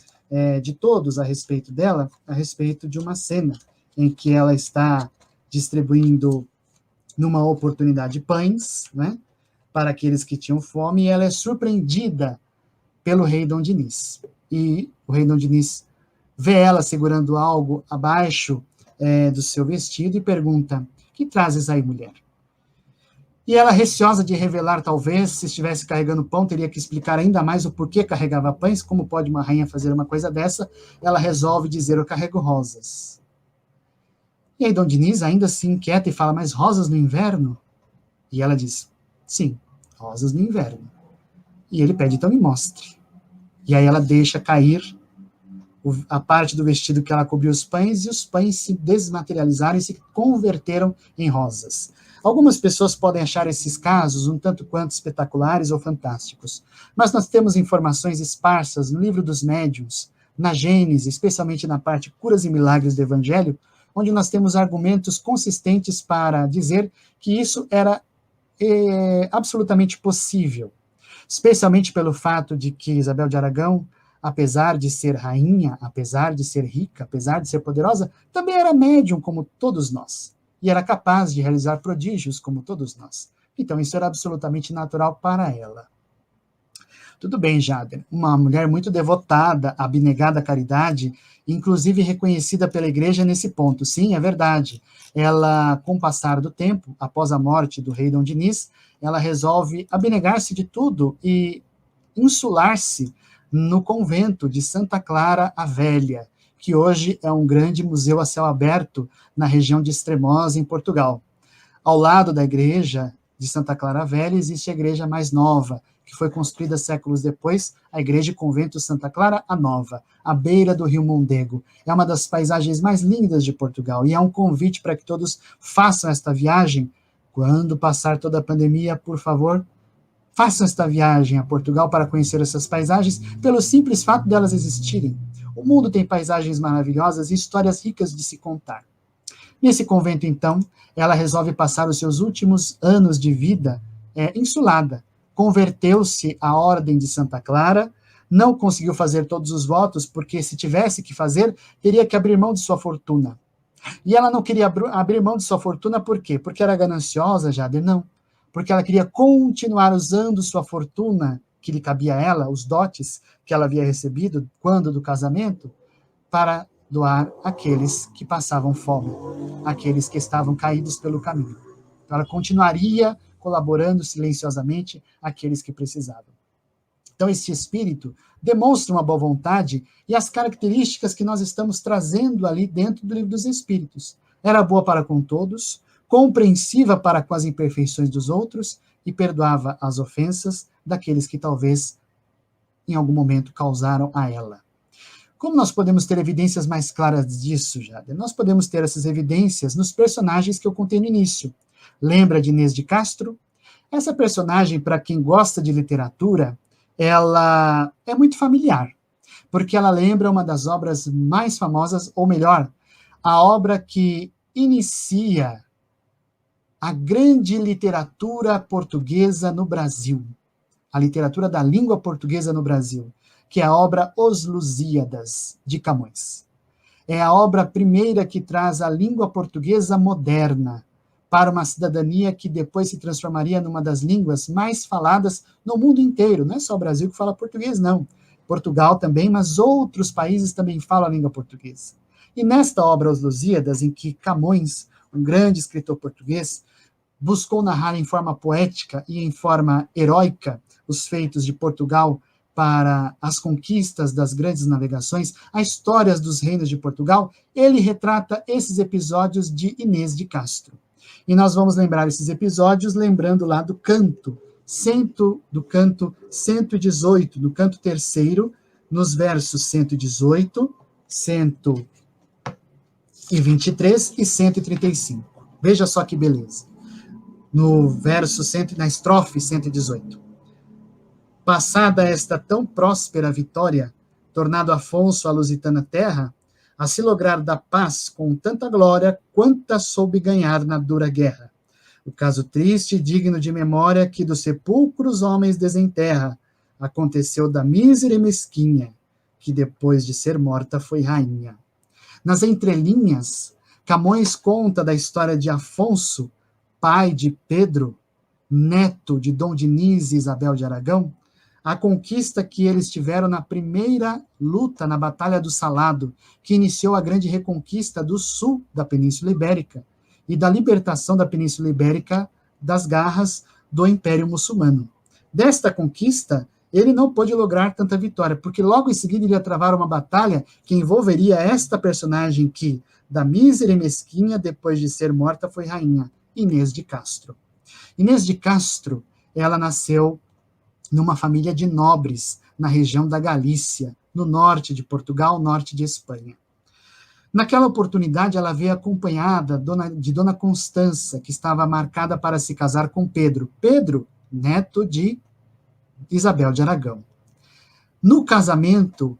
de todos a respeito dela, a respeito de uma cena em que ela está distribuindo, numa oportunidade, pães, né, para aqueles que tinham fome, e ela é surpreendida pelo rei Dom Dinis. E o rei Dom Dinis vê ela segurando algo abaixo do seu vestido e pergunta: "Que trazes aí, mulher?" E ela, receosa de revelar, talvez, se estivesse carregando pão, teria que explicar ainda mais o porquê carregava pães. Como pode uma rainha fazer uma coisa dessa? Ela resolve dizer: "Eu carrego rosas." E aí Dom Dinis ainda se inquieta e fala: "Mas rosas no inverno?" E ela diz: "Sim, rosas no inverno." E ele pede: "Então me mostre." E aí ela deixa cair a parte do vestido que ela cobriu os pães, e os pães se desmaterializaram e se converteram em rosas. Algumas pessoas podem achar esses casos um tanto quanto espetaculares ou fantásticos, mas nós temos informações esparsas no livro dos médiuns, na Gênese, especialmente na parte Curas e Milagres do Evangelho, onde nós temos argumentos consistentes para dizer que isso era absolutamente possível, especialmente pelo fato de que Isabel de Aragão, apesar de ser rainha, apesar de ser rica, apesar de ser poderosa, também era médium como todos nós, e era capaz de realizar prodígios como todos nós. Então isso era absolutamente natural para ela. Tudo bem, Jader, uma mulher muito devotada, abnegada à caridade, inclusive reconhecida pela igreja nesse ponto. Sim, é verdade. Ela, com o passar do tempo, após a morte do rei Dom Dinis, ela resolve abnegar-se de tudo e insular-se no convento de Santa Clara a Velha, que hoje é um grande museu a céu aberto na região de Estremoz, em Portugal. Ao lado da igreja de Santa Clara a Velha existe a igreja mais nova, que foi construída séculos depois, a igreja e convento Santa Clara a Nova, à beira do rio Mondego. É uma das paisagens mais lindas de Portugal, e é um convite para que todos façam esta viagem. Quando passar toda a pandemia, por favor, façam esta viagem a Portugal para conhecer essas paisagens, pelo simples fato delas existirem. O mundo tem paisagens maravilhosas e histórias ricas de se contar. Nesse convento, então, ela resolve passar os seus últimos anos de vida insulada. Converteu-se à Ordem de Santa Clara, não conseguiu fazer todos os votos, porque se tivesse que fazer, teria que abrir mão de sua fortuna. E ela não queria abrir mão de sua fortuna, por quê? Porque era gananciosa, Jader? Não. Porque ela queria continuar usando sua fortuna, que lhe cabia a ela, os dotes que ela havia recebido quando do casamento, para doar àqueles que passavam fome, àqueles que estavam caídos pelo caminho. Então, ela continuaria colaborando silenciosamente àqueles que precisavam. Então, este espírito demonstra uma boa vontade e as características que nós estamos trazendo ali dentro do Livro dos Espíritos. Era boa para com todos, compreensiva para com as imperfeições dos outros e perdoava as ofensas daqueles que talvez em algum momento causaram a ela. Como nós podemos ter evidências mais claras disso, Jader? Nós podemos ter essas evidências nos personagens que eu contei no início. Lembra de Inês de Castro? Essa personagem, para quem gosta de literatura, ela é muito familiar, porque ela lembra uma das obras mais famosas, ou melhor, a obra que inicia a grande literatura portuguesa no Brasil, a literatura da língua portuguesa no Brasil, que é a obra Os Lusíadas, de Camões. É a obra primeira que traz a língua portuguesa moderna para uma cidadania que depois se transformaria numa das línguas mais faladas no mundo inteiro. Não é só o Brasil que fala português, não. Portugal também, mas outros países também falam a língua portuguesa. E nesta obra Os Lusíadas, em que Camões, um grande escritor português, buscou narrar em forma poética e em forma heróica os feitos de Portugal para as conquistas das grandes navegações, as histórias dos reinos de Portugal, ele retrata esses episódios de Inês de Castro. E nós vamos lembrar esses episódios lembrando lá do canto 118, do canto terceiro, nos versos 118, 123 e 135. Veja só que beleza. No verso, na estrofe 118. Passada esta tão próspera vitória, tornado Afonso a lusitana terra, a se lograr da paz com tanta glória, quanta soube ganhar na dura guerra. O caso triste e digno de memória que dos sepulcros homens desenterra, aconteceu da mísera e mesquinha, que depois de ser morta foi rainha. Nas entrelinhas, Camões conta da história de Afonso, pai de Pedro, neto de Dom Dinis e Isabel de Aragão, a conquista que eles tiveram na primeira luta na Batalha do Salado, que iniciou a grande reconquista do sul da Península Ibérica e da libertação da Península Ibérica das garras do Império Muçulmano. Desta conquista, ele não pôde lograr tanta vitória, porque logo em seguida iria travar uma batalha que envolveria esta personagem que, da mísera e mesquinha, depois de ser morta, foi rainha, Inês de Castro. Inês de Castro, ela nasceu numa família de nobres, na região da Galícia, no norte de Portugal, norte de Espanha. Naquela oportunidade, ela veio acompanhada de Dona Constança, que estava marcada para se casar com Pedro. Pedro, neto de Isabel de Aragão. No casamento,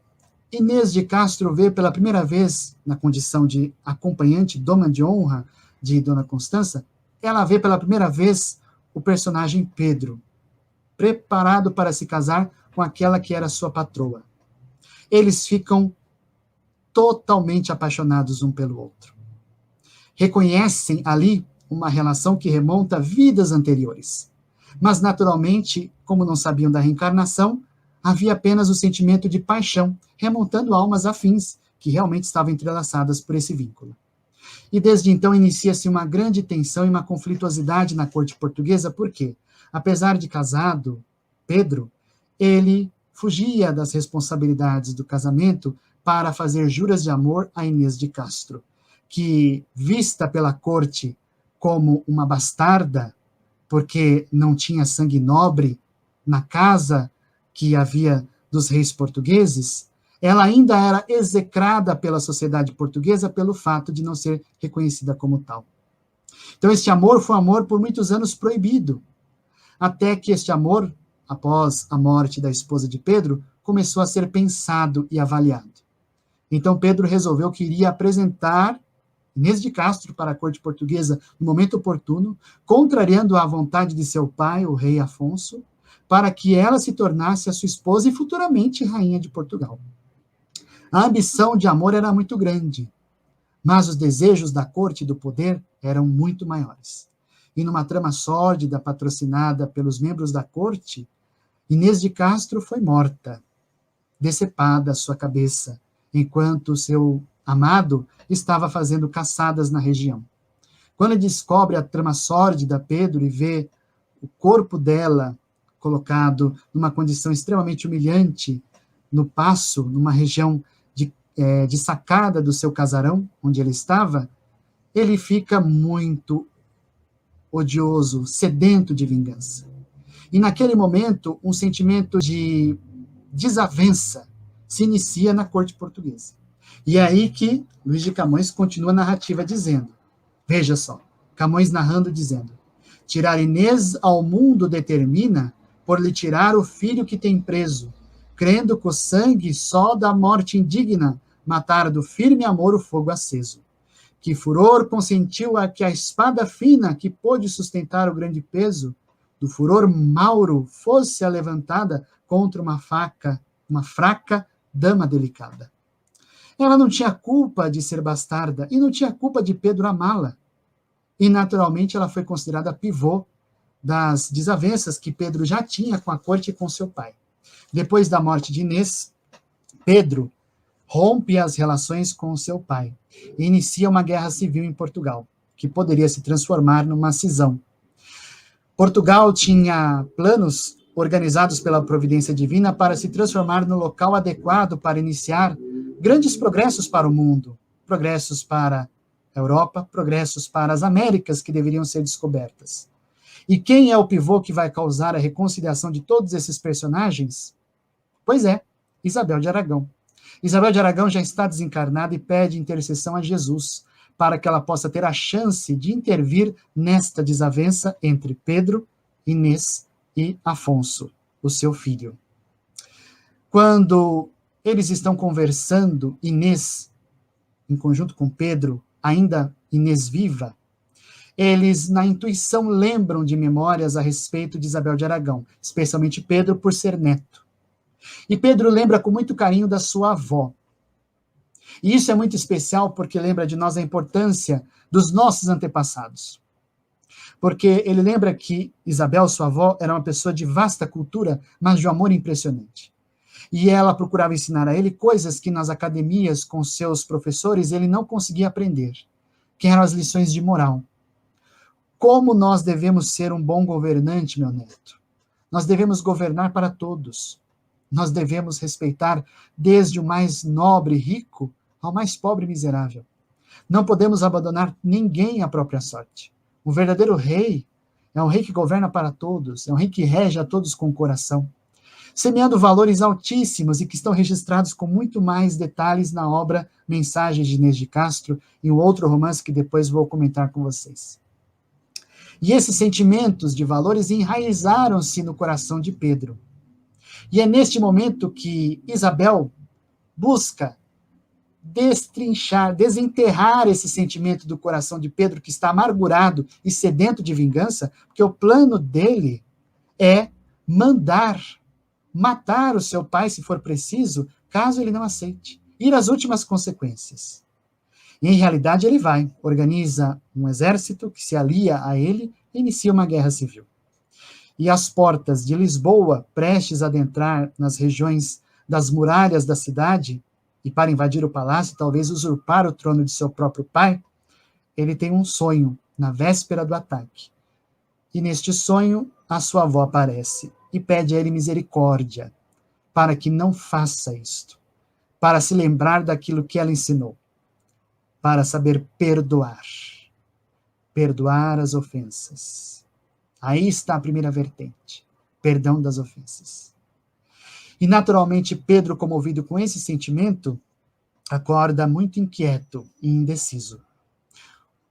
Inês de Castro veio pela primeira vez, na condição de acompanhante, dama de honra de Dona Constança, ela vê pela primeira vez o personagem Pedro, preparado para se casar com aquela que era sua patroa. Eles ficam totalmente apaixonados um pelo outro. Reconhecem ali uma relação que remonta a vidas anteriores. Mas, naturalmente, como não sabiam da reencarnação, havia apenas o sentimento de paixão, remontando almas afins, que realmente estavam entrelaçadas por esse vínculo. E desde então inicia-se uma grande tensão e uma conflituosidade na corte portuguesa, porque, apesar de casado, Pedro, ele fugia das responsabilidades do casamento para fazer juras de amor a Inês de Castro, que, vista pela corte como uma bastarda, porque não tinha sangue nobre na casa que havia dos reis portugueses, ela ainda era execrada pela sociedade portuguesa pelo fato de não ser reconhecida como tal. Então, este amor foi um amor por muitos anos proibido, até que este amor, após a morte da esposa de Pedro, começou a ser pensado e avaliado. Então, Pedro resolveu que iria apresentar Inês de Castro para a corte portuguesa no momento oportuno, contrariando a vontade de seu pai, o rei Afonso, para que ela se tornasse a sua esposa e futuramente rainha de Portugal. A ambição de amor era muito grande, mas os desejos da corte e do poder eram muito maiores. E numa trama sórdida patrocinada pelos membros da corte, Inês de Castro foi morta, decepada a sua cabeça, enquanto seu amado estava fazendo caçadas na região. Quando ele descobre a trama sórdida, Pedro, e vê o corpo dela colocado numa condição extremamente humilhante no paço, numa região de sacada do seu casarão, onde ele estava, ele fica muito odioso, sedento de vingança. E naquele momento, um sentimento de desavença se inicia na corte portuguesa. E é aí que Luís de Camões continua a narrativa dizendo, veja só, Camões narrando dizendo, tirar Inês ao mundo determina por lhe tirar o filho que tem preso, crendo que o sangue só da morte indigna matar do firme amor o fogo aceso. Que furor consentiu a que a espada fina que pôde sustentar o grande peso do furor mauro fosse levantada contra uma fraca dama delicada. Ela não tinha culpa de ser bastarda e não tinha culpa de Pedro amá-la. E, naturalmente, ela foi considerada pivô das desavenças que Pedro já tinha com a corte e com seu pai. Depois da morte de Inês, Pedro rompe as relações com seu pai e inicia uma guerra civil em Portugal, que poderia se transformar numa cisão. Portugal tinha planos organizados pela providência divina para se transformar no local adequado para iniciar grandes progressos para o mundo, progressos para a Europa, progressos para as Américas que deveriam ser descobertas. E quem é o pivô que vai causar a reconciliação de todos esses personagens? Pois é, Isabel de Aragão. Isabel de Aragão já está desencarnada e pede intercessão a Jesus para que ela possa ter a chance de intervir nesta desavença entre Pedro, Inês e Afonso, o seu filho. Quando eles estão conversando, Inês, em conjunto com Pedro, ainda Inês viva, Eles, na intuição, lembram de memórias a respeito de Isabel de Aragão, especialmente Pedro, por ser neto. E Pedro lembra com muito carinho da sua avó. E isso é muito especial porque lembra de nós a importância dos nossos antepassados. Porque ele lembra que Isabel, sua avó, era uma pessoa de vasta cultura, mas de um amor impressionante. E ela procurava ensinar a ele coisas que nas academias, com seus professores, ele não conseguia aprender, que eram as lições de moral. Como nós devemos ser um bom governante, meu neto? Nós devemos governar para todos. Nós devemos respeitar desde o mais nobre e rico ao mais pobre e miserável. Não podemos abandonar ninguém à própria sorte. O verdadeiro rei é um rei que governa para todos, é um rei que rege a todos com o coração, semeando valores altíssimos e que estão registrados com muito mais detalhes na obra Mensagens de Inês de Castro e um outro romance que depois vou comentar com vocês. E esses sentimentos de valores enraizaram-se no coração de Pedro. E é neste momento que Isabel busca destrinchar, desenterrar esse sentimento do coração de Pedro, que está amargurado e sedento de vingança, porque o plano dele é mandar matar o seu pai, se for preciso, caso ele não aceite, ir às últimas consequências. E, em realidade, ele vai, organiza um exército que se alia a ele e inicia uma guerra civil. E às portas de Lisboa, prestes a adentrar nas regiões das muralhas da cidade, e para invadir o palácio, talvez usurpar o trono de seu próprio pai, ele tem um sonho na véspera do ataque. E neste sonho, a sua avó aparece e pede a ele misericórdia, para que não faça isto, para se lembrar daquilo que ela ensinou, para saber perdoar as ofensas. Aí está a primeira vertente, perdão das ofensas. E naturalmente Pedro, comovido com esse sentimento, acorda muito inquieto e indeciso.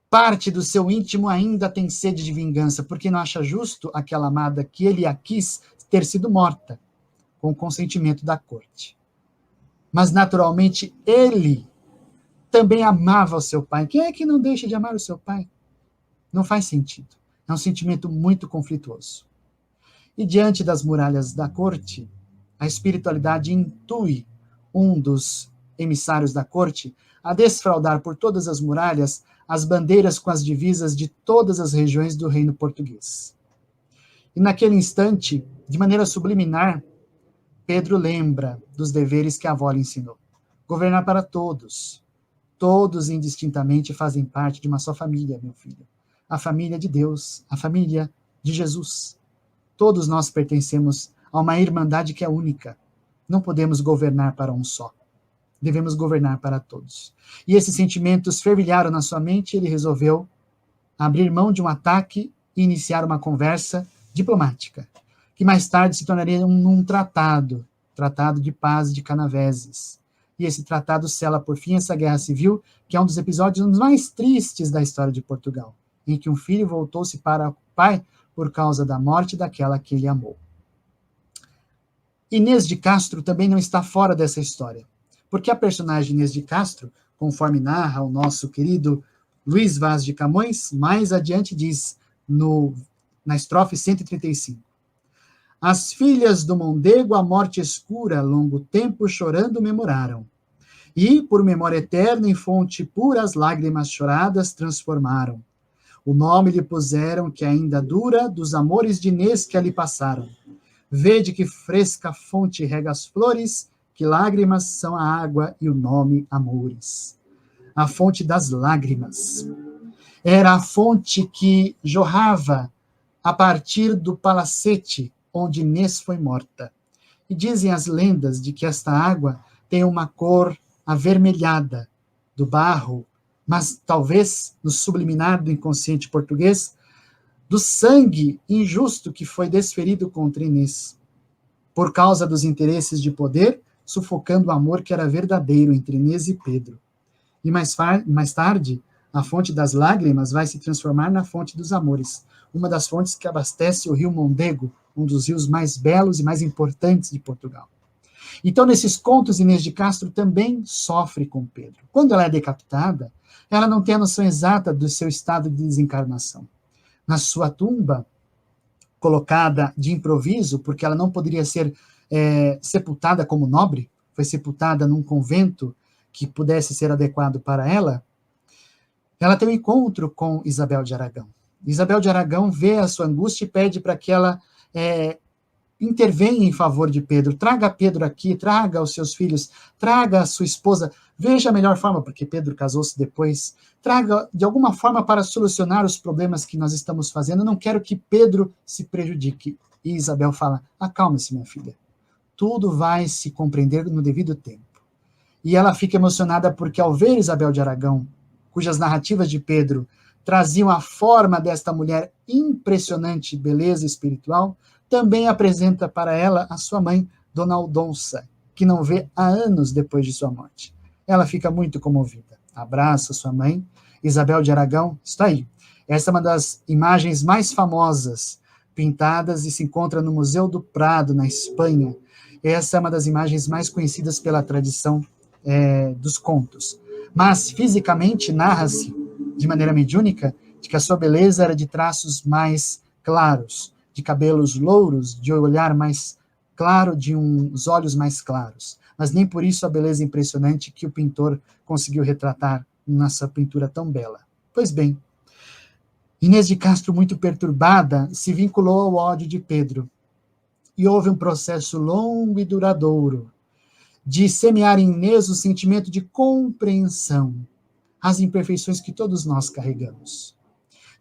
Parte do seu íntimo ainda tem sede de vingança, porque não acha justo aquela amada que ele a quis ter sido morta, com o consentimento da corte. Mas naturalmente ele também amava o seu pai. Quem é que não deixa de amar o seu pai? Não faz sentido. É um sentimento muito conflituoso. E diante das muralhas da corte, a espiritualidade intui um dos emissários da corte a desfraldar por todas as muralhas as bandeiras com as divisas de todas as regiões do reino português. E naquele instante, de maneira subliminar, Pedro lembra dos deveres que a avó lhe ensinou. Governar para todos. Todos indistintamente fazem parte de uma só família, meu filho. A família de Deus, a família de Jesus. Todos nós pertencemos a uma irmandade que é única. Não podemos governar para um só. Devemos governar para todos. E esses sentimentos fervilharam na sua mente e ele resolveu abrir mão de um ataque e iniciar uma conversa diplomática, que mais tarde se tornaria um tratado de paz de Canaveses. E esse tratado sela por fim essa guerra civil, que é um dos episódios mais tristes da história de Portugal, em que um filho voltou-se para o pai por causa da morte daquela que ele amou. Inês de Castro também não está fora dessa história, porque a personagem Inês de Castro, conforme narra o nosso querido Luís Vaz de Camões, mais adiante diz, na estrofe 135, as filhas do Mondego a morte escura, longo tempo chorando memoraram, e, por memória eterna, em fonte pura, as lágrimas choradas transformaram. O nome lhe puseram, que ainda dura, dos amores de Inês que ali passaram. Vede que fresca fonte rega as flores, que lágrimas são a água e o nome amores. A fonte das lágrimas. Era a fonte que jorrava a partir do palacete onde Inês foi morta. E dizem as lendas de que esta água tem uma cor avermelhada do barro, mas talvez no subliminar do inconsciente português, do sangue injusto que foi desferido contra Inês, por causa dos interesses de poder, sufocando o amor que era verdadeiro entre Inês e Pedro. E mais tarde, a fonte das lágrimas vai se transformar na fonte dos amores, uma das fontes que abastece o rio Mondego, um dos rios mais belos e mais importantes de Portugal. Então, nesses contos, Inês de Castro também sofre com Pedro. Quando ela é decapitada, ela não tem a noção exata do seu estado de desencarnação. Na sua tumba, colocada de improviso, porque ela não poderia ser sepultada como nobre, foi sepultada num convento que pudesse ser adequado para ela, ela tem um encontro com Isabel de Aragão. Isabel de Aragão vê a sua angústia e pede para que ela intervenha em favor de Pedro. Traga Pedro aqui, traga os seus filhos, traga a sua esposa, veja a melhor forma, porque Pedro casou-se depois, traga de alguma forma para solucionar os problemas que nós estamos fazendo. Eu não quero que Pedro se prejudique. E Isabel fala, acalme-se, minha filha. Tudo vai se compreender no devido tempo. E ela fica emocionada porque, ao ver Isabel de Aragão, cujas narrativas de Pedro traziam a forma desta mulher impressionante beleza espiritual, também apresenta para ela a sua mãe, Dona Aldonça, que não vê há anos depois de sua morte. Ela fica muito comovida, abraça sua mãe. Isabel de Aragão está aí. Essa é uma das imagens mais famosas pintadas e se encontra no Museu do Prado, na Espanha. Essa é uma das imagens mais conhecidas pela tradição dos contos. Mas, fisicamente, narra-se, de maneira mediúnica, de que a sua beleza era de traços mais claros, de cabelos louros, de olhar mais claro, de uns olhos mais claros. Mas nem por isso a beleza impressionante que o pintor conseguiu retratar nessa pintura tão bela. Pois bem, Inês de Castro, muito perturbada, se vinculou ao ódio de Pedro. E houve um processo longo e duradouro de semear em Inês o sentimento de compreensão, as imperfeições que todos nós carregamos.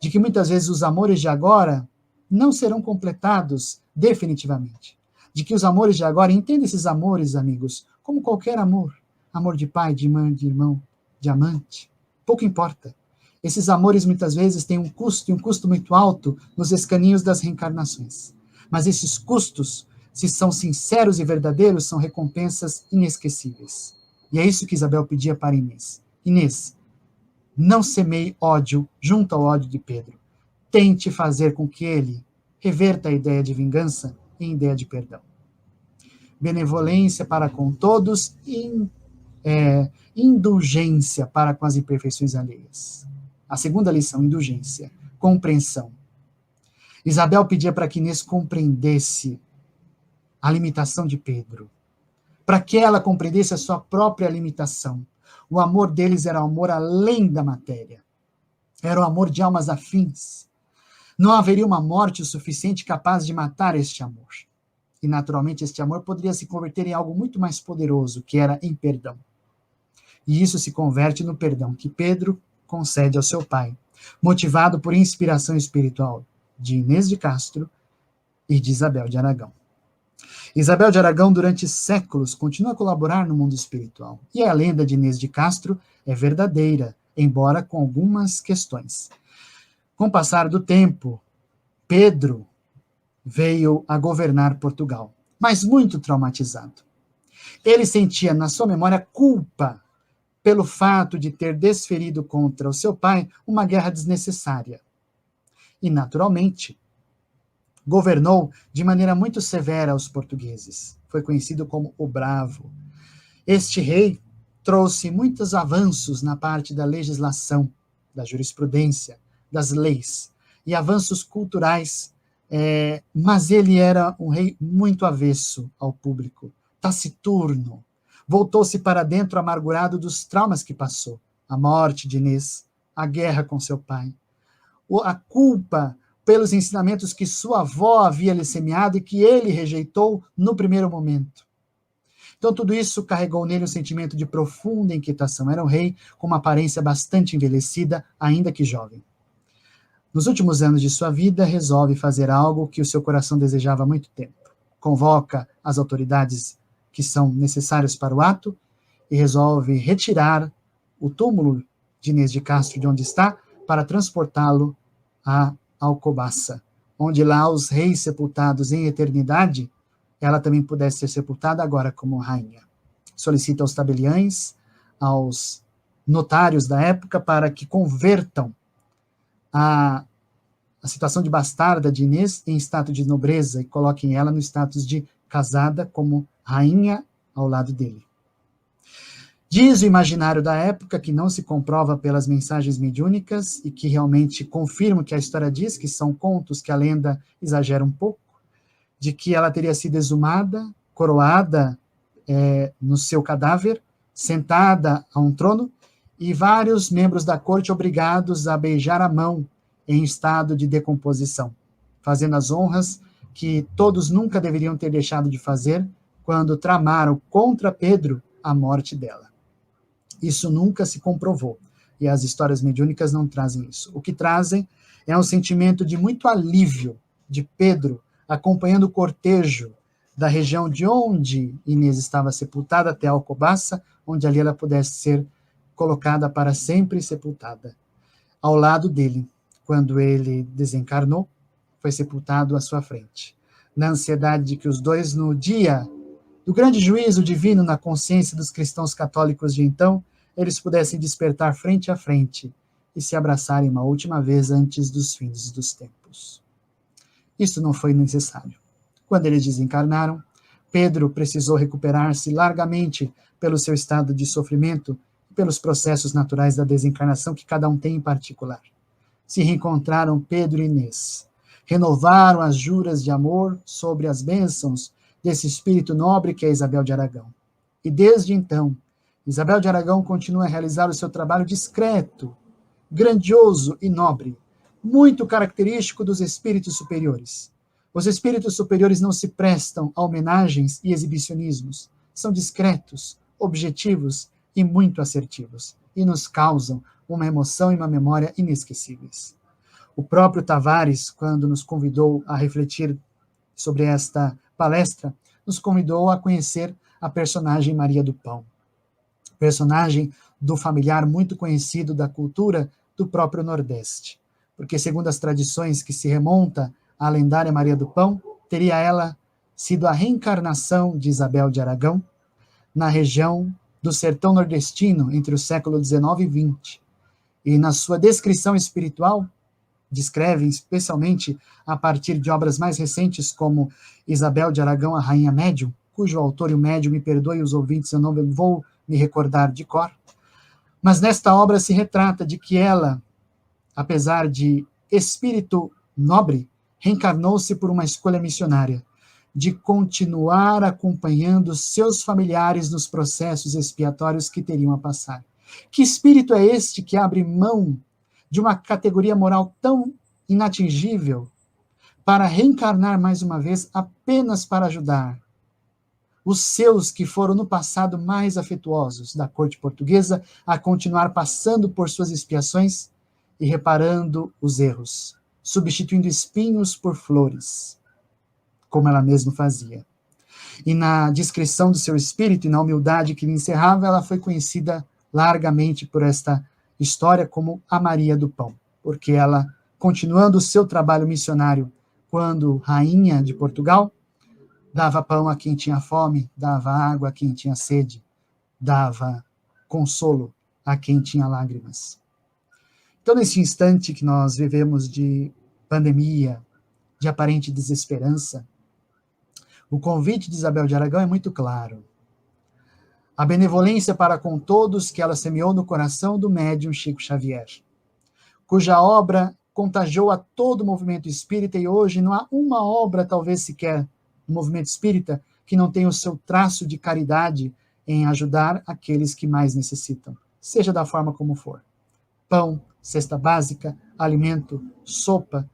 De que muitas vezes os amores de agora não serão completados definitivamente. De que os amores de agora, entenda esses amores, amigos, como qualquer amor. Amor de pai, de mãe, de irmão, de amante. Pouco importa. Esses amores muitas vezes têm um custo, e um custo muito alto, nos escaninhos das reencarnações. Mas esses custos, se são sinceros e verdadeiros, são recompensas inesquecíveis. E é isso que Isabel pedia para Inês. Inês, não semeie ódio junto ao ódio de Pedro. Tente fazer com que ele reverta a ideia de vingança em ideia de perdão. Benevolência para com todos e indulgência para com as imperfeições alheias. A segunda lição, indulgência, compreensão. Isabel pedia para que Inês compreendesse a limitação de Pedro, para que ela compreendesse a sua própria limitação. O amor deles era um amor além da matéria. Era o amor de almas afins. Não haveria uma morte o suficiente capaz de matar este amor. E, naturalmente, este amor poderia se converter em algo muito mais poderoso, que era em perdão. E isso se converte no perdão que Pedro concede ao seu pai, motivado por inspiração espiritual de Inês de Castro e de Isabel de Aragão. Isabel de Aragão, durante séculos, continua a colaborar no mundo espiritual. E a lenda de Inês de Castro é verdadeira, embora com algumas questões. Com o passar do tempo, Pedro veio a governar Portugal, mas muito traumatizado. Ele sentia na sua memória culpa pelo fato de ter desferido contra o seu pai uma guerra desnecessária. E, naturalmente, governou de maneira muito severa os portugueses. Foi conhecido como o Bravo. Este rei trouxe muitos avanços na parte da legislação, da jurisprudência, das leis, e avanços culturais, mas ele era um rei muito avesso ao público, taciturno. Voltou-se para dentro amargurado dos traumas que passou, a morte de Inês, a guerra com seu pai, a culpa pelos ensinamentos que sua avó havia lhe semeado e que ele rejeitou no primeiro momento. Então, tudo isso carregou nele um sentimento de profunda inquietação. Era um rei com uma aparência bastante envelhecida, ainda que jovem. Nos últimos anos de sua vida, resolve fazer algo que o seu coração desejava há muito tempo. Convoca as autoridades que são necessárias para o ato e resolve retirar o túmulo de Inês de Castro de onde está para transportá-lo a Alcobaça, onde lá os reis sepultados em eternidade, ela também pudesse ser sepultada agora como rainha. Solicita aos tabeliães, aos notários da época, para que convertam a situação de bastarda de Inês em status de nobreza e coloquem ela no status de casada como rainha ao lado dele. Diz o imaginário da época, que não se comprova pelas mensagens mediúnicas e que realmente confirma o que a história diz, que são contos que a lenda exagera um pouco, de que ela teria sido exumada, coroada no seu cadáver, sentada a um trono, e vários membros da corte obrigados a beijar a mão em estado de decomposição, fazendo as honras que todos nunca deveriam ter deixado de fazer quando tramaram contra Pedro a morte dela. Isso nunca se comprovou, e as histórias mediúnicas não trazem isso. O que trazem é um sentimento de muito alívio de Pedro acompanhando o cortejo da região de onde Inês estava sepultada até Alcobaça, onde ali ela pudesse ser colocada para sempre sepultada. Ao lado dele, quando ele desencarnou, foi sepultado à sua frente. Na ansiedade de que os dois, no dia do grande juízo divino na consciência dos cristãos católicos de então, eles pudessem despertar frente a frente e se abraçarem uma última vez antes dos fins dos tempos. Isso não foi necessário. Quando eles desencarnaram, Pedro precisou recuperar-se largamente pelo seu estado de sofrimento e pelos processos naturais da desencarnação que cada um tem em particular. Se reencontraram Pedro e Inês, renovaram as juras de amor sobre as bênçãos desse espírito nobre que é Isabel de Aragão. E desde então, Isabel de Aragão continua a realizar o seu trabalho discreto, grandioso e nobre, muito característico dos espíritos superiores. Os espíritos superiores não se prestam a homenagens e exibicionismos. São discretos, objetivos e muito assertivos, e nos causam uma emoção e uma memória inesquecíveis. O próprio Tavares, quando nos convidou a refletir sobre esta palestra, nos convidou a conhecer a personagem Maria do Pão, personagem do familiar muito conhecido da cultura do próprio Nordeste, porque segundo as tradições que se remonta à lendária Maria do Pão, teria ela sido a reencarnação de Isabel de Aragão na região do sertão nordestino entre o século XIX e XX. E na sua descrição espiritual, descreve especialmente a partir de obras mais recentes como Isabel de Aragão, a Rainha Médium, cujo autor e o médium, me perdoe os ouvintes, eu não vou me recordar de cor, mas nesta obra se retrata de que ela, apesar de espírito nobre, reencarnou-se por uma escolha missionária, de continuar acompanhando seus familiares nos processos expiatórios que teriam a passar. Que espírito é este que abre mão de uma categoria moral tão inatingível para reencarnar mais uma vez apenas para ajudar os seus que foram no passado mais afetuosos da corte portuguesa a continuar passando por suas expiações e reparando os erros, substituindo espinhos por flores, como ela mesma fazia. E na descrição do seu espírito e na humildade que lhe encerrava, ela foi conhecida largamente por esta história como a Maria do Pão, porque ela, continuando o seu trabalho missionário quando rainha de Portugal, dava pão a quem tinha fome, dava água a quem tinha sede, dava consolo a quem tinha lágrimas. Então, nesse instante que nós vivemos de pandemia, de aparente desesperança, o convite de Isabel de Aragão é muito claro. A benevolência para com todos que ela semeou no coração do médium Chico Xavier, cuja obra contagiou a todo o movimento espírita, e hoje não há uma obra, talvez sequer, no movimento espírita, que não tenha o seu traço de caridade em ajudar aqueles que mais necessitam, seja da forma como for. Pão, cesta básica, alimento, sopa,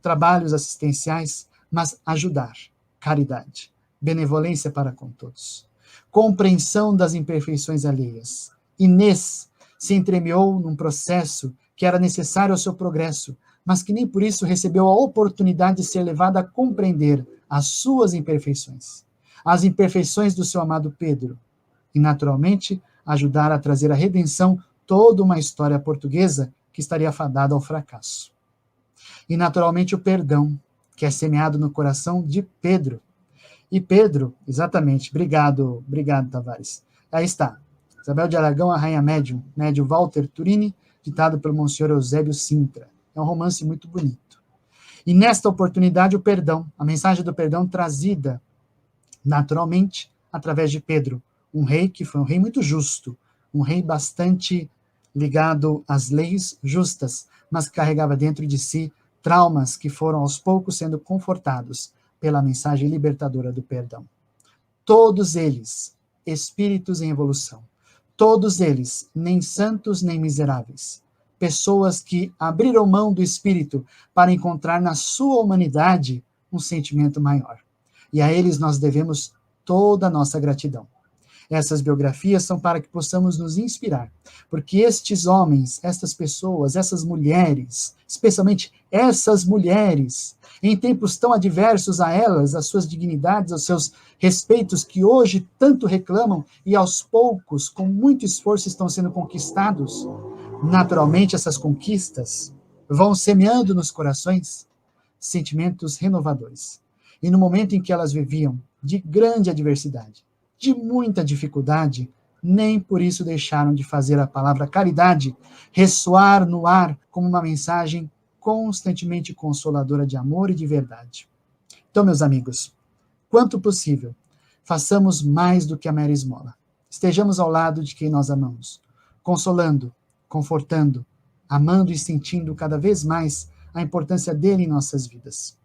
trabalhos assistenciais, mas ajudar, caridade, benevolência para com todos. Compreensão das imperfeições alheias. Inês se entremeou num processo que era necessário ao seu progresso, mas que nem por isso recebeu a oportunidade de ser levada a compreender as suas imperfeições, as imperfeições do seu amado Pedro, e, naturalmente, ajudar a trazer à redenção toda uma história portuguesa que estaria fadada ao fracasso. E, naturalmente, o perdão, que é semeado no coração de Pedro. E Pedro, exatamente, obrigado, Tavares. Aí está, Isabel de Aragão, a Rainha Médium, médium Walter Turini, ditado pelo Monsenhor Eusébio Sintra. É um romance muito bonito. E nesta oportunidade, o perdão, a mensagem do perdão trazida, naturalmente, através de Pedro, um rei que foi um rei muito justo, um rei bastante ligado às leis justas, mas que carregava dentro de si traumas que foram aos poucos sendo confortados pela mensagem libertadora do perdão. Todos eles, espíritos em evolução, todos eles, nem santos nem miseráveis, pessoas que abriram mão do espírito para encontrar na sua humanidade um sentimento maior. E a eles nós devemos toda a nossa gratidão. Essas biografias são para que possamos nos inspirar, porque estes homens, estas pessoas, essas mulheres, especialmente essas mulheres, em tempos tão adversos a elas, às suas dignidades, aos seus respeitos que hoje tanto reclamam e aos poucos, com muito esforço, estão sendo conquistados, naturalmente essas conquistas vão semeando nos corações sentimentos renovadores. E no momento em que elas viviam de grande adversidade, de muita dificuldade, nem por isso deixaram de fazer a palavra caridade ressoar no ar como uma mensagem constantemente consoladora de amor e de verdade. Então, meus amigos, quanto possível, façamos mais do que a mera esmola. Estejamos ao lado de quem nós amamos, consolando, confortando, amando e sentindo cada vez mais a importância dele em nossas vidas.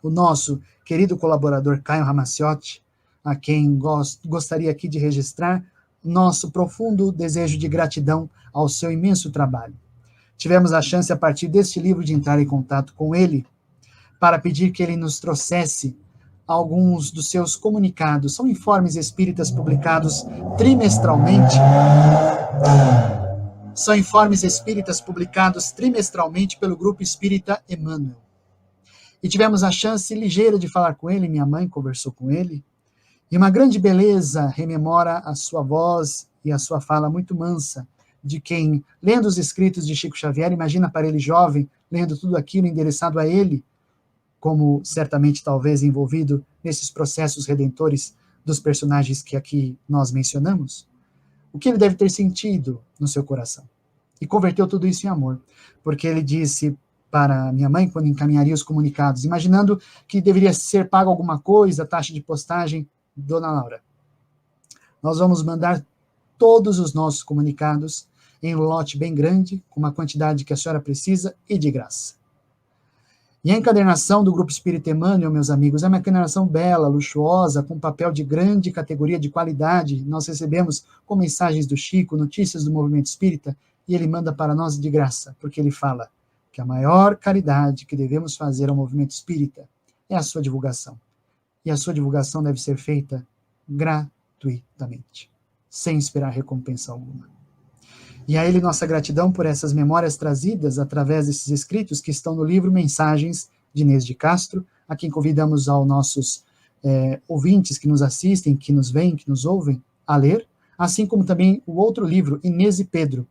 O nosso querido colaborador Caio Ramaciotti, a quem gostaria aqui de registrar nosso profundo desejo de gratidão ao seu imenso trabalho. Tivemos a chance, a partir deste livro, de entrar em contato com ele para pedir que ele nos trouxesse alguns dos seus comunicados. São informes espíritas publicados trimestralmente. São informes espíritas publicados trimestralmente pelo Grupo Espírita Emmanuel. E tivemos a chance ligeira de falar com ele, minha mãe conversou com ele, e uma grande beleza rememora a sua voz e a sua fala muito mansa, de quem, lendo os escritos de Chico Xavier, imagina para ele jovem, lendo tudo aquilo endereçado a ele, como certamente talvez envolvido nesses processos redentores dos personagens que aqui nós mencionamos, o que ele deve ter sentido no seu coração. E converteu tudo isso em amor, porque ele disse para minha mãe, quando encaminharia os comunicados, imaginando que deveria ser pago alguma coisa, taxa de postagem, Dona Laura, nós vamos mandar todos os nossos comunicados em um lote bem grande, com uma quantidade que a senhora precisa e de graça. E a encadernação do Grupo Espírita Emmanuel, meus amigos, é uma encadernação bela, luxuosa, com papel de grande categoria de qualidade. Nós recebemos com mensagens do Chico, notícias do movimento espírita, e ele manda para nós de graça, porque ele fala que a maior caridade que devemos fazer ao movimento espírita é a sua divulgação. E a sua divulgação deve ser feita gratuitamente, sem esperar recompensa alguma. E a ele nossa gratidão por essas memórias trazidas através desses escritos que estão no livro Mensagens de Inês de Castro, a quem convidamos aos nossos ouvintes que nos assistem, que nos veem, que nos ouvem, a ler, assim como também o outro livro, Inês e Pedro.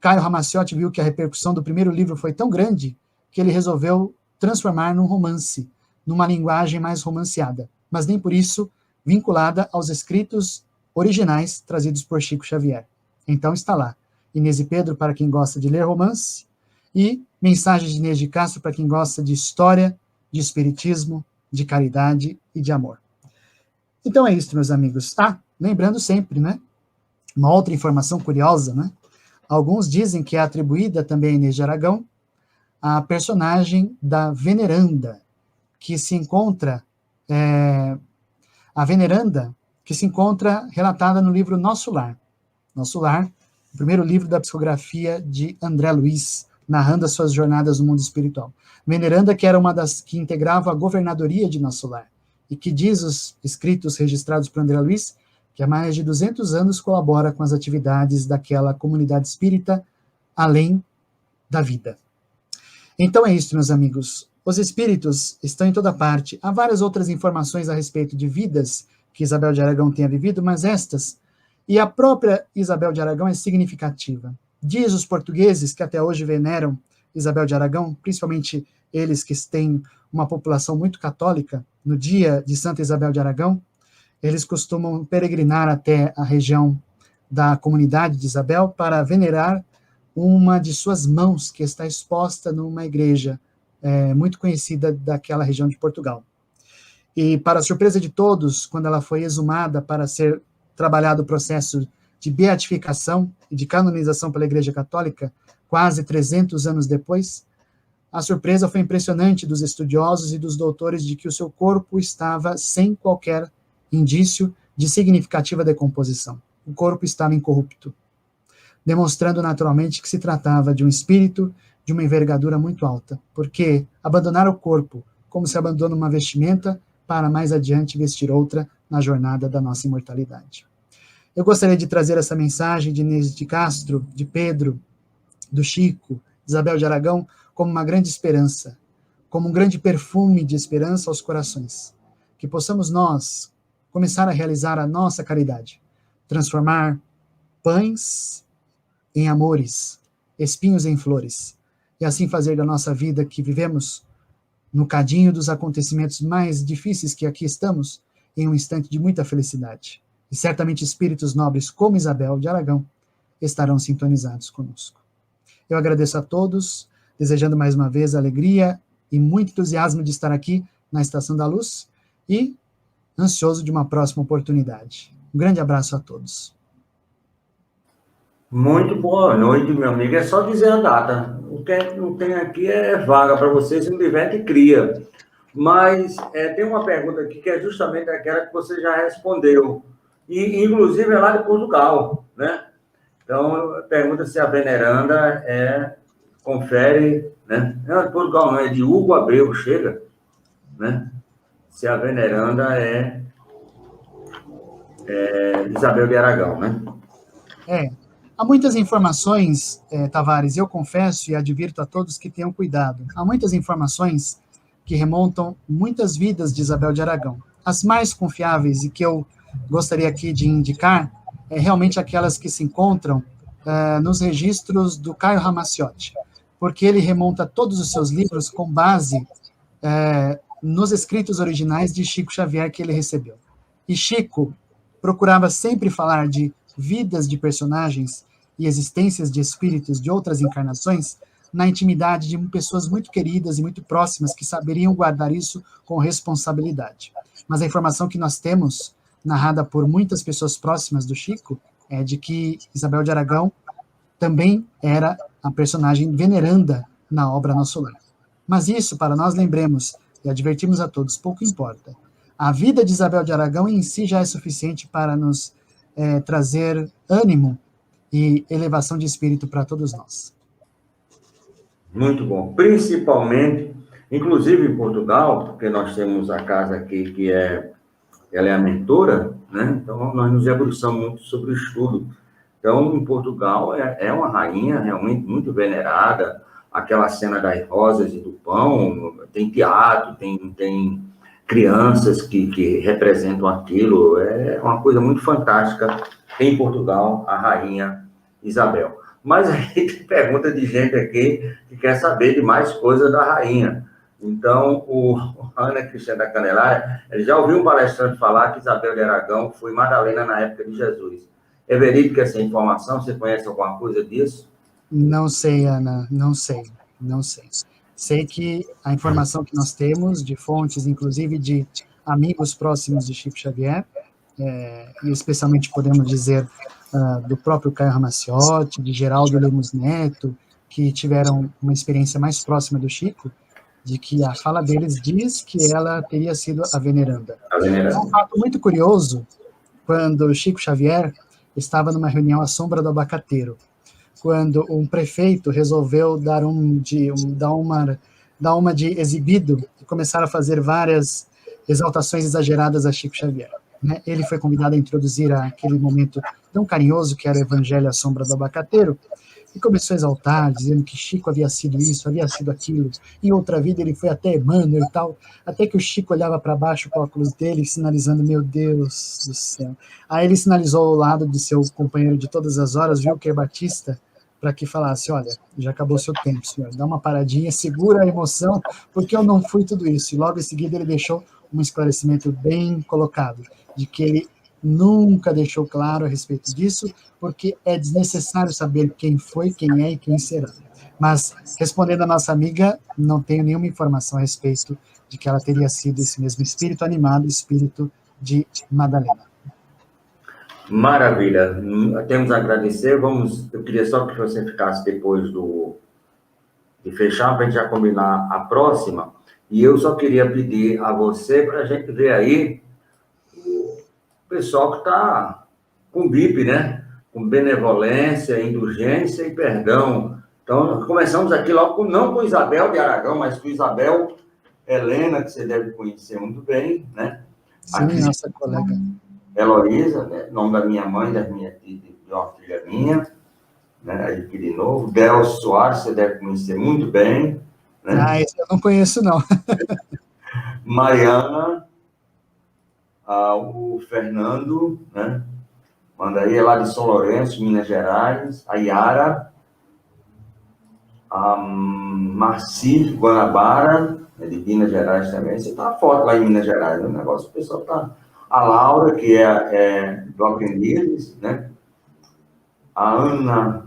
Caio Ramaciotti viu que a repercussão do primeiro livro foi tão grande que ele resolveu transformar num romance, numa linguagem mais romanceada, mas nem por isso vinculada aos escritos originais trazidos por Chico Xavier. Então está lá, Inês e Pedro para quem gosta de ler romance, e Mensagens de Inês de Castro para quem gosta de história, de espiritismo, de caridade e de amor. Então é isso, meus amigos. Lembrando sempre, né, uma outra informação curiosa, né, alguns dizem que é atribuída também a Inês de Aragão a personagem da Veneranda, que se encontra, a Veneranda, que se encontra relatada no livro Nosso Lar. Nosso Lar, o primeiro livro da psicografia de André Luiz, narrando as suas jornadas no mundo espiritual. Veneranda, que era uma das que integrava a governadoria de Nosso Lar, e que diz os escritos registrados por André Luiz, que há mais de 200 anos colabora com as atividades daquela comunidade espírita além da vida. Então é isso, meus amigos. Os espíritos estão em toda parte. Há várias outras informações a respeito de vidas que Isabel de Aragão tenha vivido, mas estas, e a própria Isabel de Aragão é significativa. Diz os portugueses que até hoje veneram Isabel de Aragão, principalmente eles que têm uma população muito católica, no dia de Santa Isabel de Aragão, eles costumam peregrinar até a região da comunidade de Isabel para venerar uma de suas mãos que está exposta numa igreja muito conhecida daquela região de Portugal. E, para a surpresa de todos, quando ela foi exumada para ser trabalhado o processo de beatificação e de canonização pela Igreja Católica, quase 300 anos depois, a surpresa foi impressionante dos estudiosos e dos doutores de que o seu corpo estava sem qualquer indício de significativa decomposição. O corpo estava incorrupto, demonstrando naturalmente que se tratava de um espírito de uma envergadura muito alta, porque abandonar o corpo como se abandona uma vestimenta para mais adiante vestir outra na jornada da nossa imortalidade. Eu gostaria de trazer essa mensagem de Inês de Castro, de Pedro, do Chico, Isabel de Aragão, como uma grande esperança, como um grande perfume de esperança aos corações. Que possamos nós começar a realizar a nossa caridade, transformar pães em amores, espinhos em flores, e assim fazer da nossa vida que vivemos no cadinho dos acontecimentos mais difíceis que aqui estamos, em um instante de muita felicidade. E certamente espíritos nobres como Isabel de Aragão estarão sintonizados conosco. Eu agradeço a todos, desejando mais uma vez alegria e muito entusiasmo de estar aqui na Estação da Luz e ansioso de uma próxima oportunidade. Um grande abraço a todos.
Muito boa noite, meu amigo. É só dizer a data. O que não tem aqui é vaga para vocês, se não tiver, te cria. Mas tem uma pergunta aqui que é justamente aquela que você já respondeu. E, inclusive, é lá de Portugal, né? Então, pergunta se a veneranda confere, né? Não é de Portugal, não, é de Hugo Abreu, chega, né? Se a veneranda é Isabel de Aragão, né?
Há muitas informações, Tavares, eu confesso e advirto a todos que tenham cuidado. Há muitas informações que remontam muitas vidas de Isabel de Aragão. As mais confiáveis e que eu gostaria aqui de indicar é realmente aquelas que se encontram nos registros do Caio Ramacciotti, porque ele remonta todos os seus livros com base nos escritos originais de Chico Xavier que ele recebeu. E Chico procurava sempre falar de vidas de personagens e existências de espíritos de outras encarnações na intimidade de pessoas muito queridas e muito próximas que saberiam guardar isso com responsabilidade. Mas a informação que nós temos, narrada por muitas pessoas próximas do Chico, é de que Isabel de Aragão também era a personagem veneranda na obra Nosso Lar. Mas isso, para nós lembremos e advertimos a todos, pouco importa. A vida de Isabel de Aragão em si já é suficiente para nos trazer ânimo e elevação de espírito para todos nós.
Muito bom. Principalmente, inclusive em Portugal, porque nós temos a casa aqui que ela é a mentora, né? Então nós nos debruçamos muito sobre o estudo. Então, em Portugal, é uma rainha realmente muito venerada. Aquela cena das rosas e do pão, tem teatro, tem crianças que representam aquilo. É uma coisa muito fantástica em Portugal, a rainha Isabel. Mas aí tem pergunta de gente aqui que quer saber de mais coisas da rainha. Então, o Ana Cristina da Candelária, ele já ouviu um palestrante falar que Isabel de Aragão foi Madalena na época de Jesus. É verídica essa informação? Você conhece alguma coisa disso?
Não sei, Ana, não sei. Sei que a informação que nós temos de fontes, inclusive de amigos próximos de Chico Xavier, e especialmente podemos dizer do próprio Caio Ramacciotti, de Geraldo Lemos Neto, que tiveram uma experiência mais próxima do Chico, de que a fala deles diz que ela teria sido a veneranda. É um fato muito curioso, quando Chico Xavier estava numa reunião à sombra do abacateiro, quando um prefeito resolveu dar uma de exibido e começar a fazer várias exaltações exageradas a Chico Xavier. Né? Ele foi convidado a introduzir aquele momento tão carinhoso que era o Evangelho à sombra do abacateiro, e começou a exaltar, dizendo que Chico havia sido isso, havia sido aquilo, em outra vida ele foi até Emmanuel e tal, até que o Chico olhava para baixo com o óculos dele, sinalizando, meu Deus do céu. Aí ele sinalizou ao lado de seu companheiro de todas as horas, Wilker Batista, para que falasse, olha, já acabou seu tempo, senhor, dá uma paradinha, segura a emoção, porque eu não fui tudo isso. E logo em seguida ele deixou um esclarecimento bem colocado, de que ele nunca deixou claro a respeito disso, porque é desnecessário saber quem foi, quem é e quem será. Mas, respondendo a nossa amiga, não tenho nenhuma informação a respeito de que ela teria sido esse mesmo espírito animado, espírito de Madalena.
Maravilha. Temos a agradecer. Eu queria só que você ficasse depois de fechar, para a gente já combinar a próxima. E eu só queria pedir a você para a gente ver aí o pessoal que está com BIP, né? Com benevolência, indulgência e perdão. Então, começamos aqui logo, não com Isabel de Aragão, mas com Isabel Helena, que você deve conhecer muito bem, né?
Sim,
aqui,
nossa colega.
Heloísa, né? Nome da minha mãe, de uma filha minha, né? Aqui de novo. Delcio Soares, você deve conhecer muito bem, né?
Ah, esse eu não conheço, não.
Mariana, o Fernando, né? Manda aí, é lá de São Lourenço, Minas Gerais. A Yara, a Marci Guanabara, de Minas Gerais também. Você tá forte lá em Minas Gerais, né? O negócio, o pessoal tá... A Laura, que é do Aprendiz, né? A Ana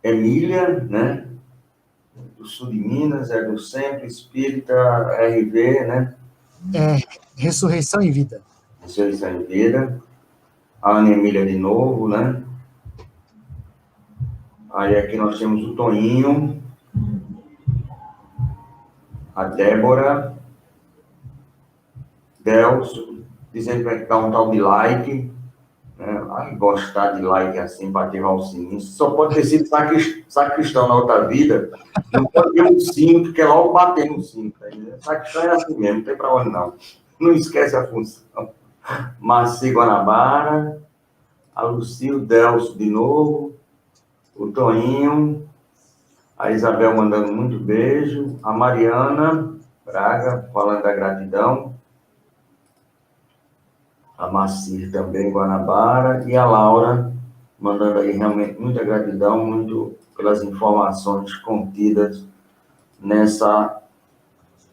Emília, né? Do sul de Minas, é do Centro Espírita RV, né?
Ressurreição em Vida.
Ressurreição em Vida. A Ana Emília de novo, né? Aí aqui nós temos o Toninho, a Débora, Delcio, dizendo que vai dar um tal de like, né? Ai, gostar de like assim, para ativar o sininho. Só pode ter sido sacristão na outra vida, não pode ter um sino, porque é logo bater no sino. Tá? Sacristão é assim mesmo, não tem para onde não. Não esquece a função. Marci Guanabara, a Lucille Delcio de novo, o Toninho, a Isabel mandando muito beijo, a Mariana Braga falando da gratidão, a Macir também, Guanabara, e a Laura mandando aí realmente muita gratidão, muito pelas informações contidas nessa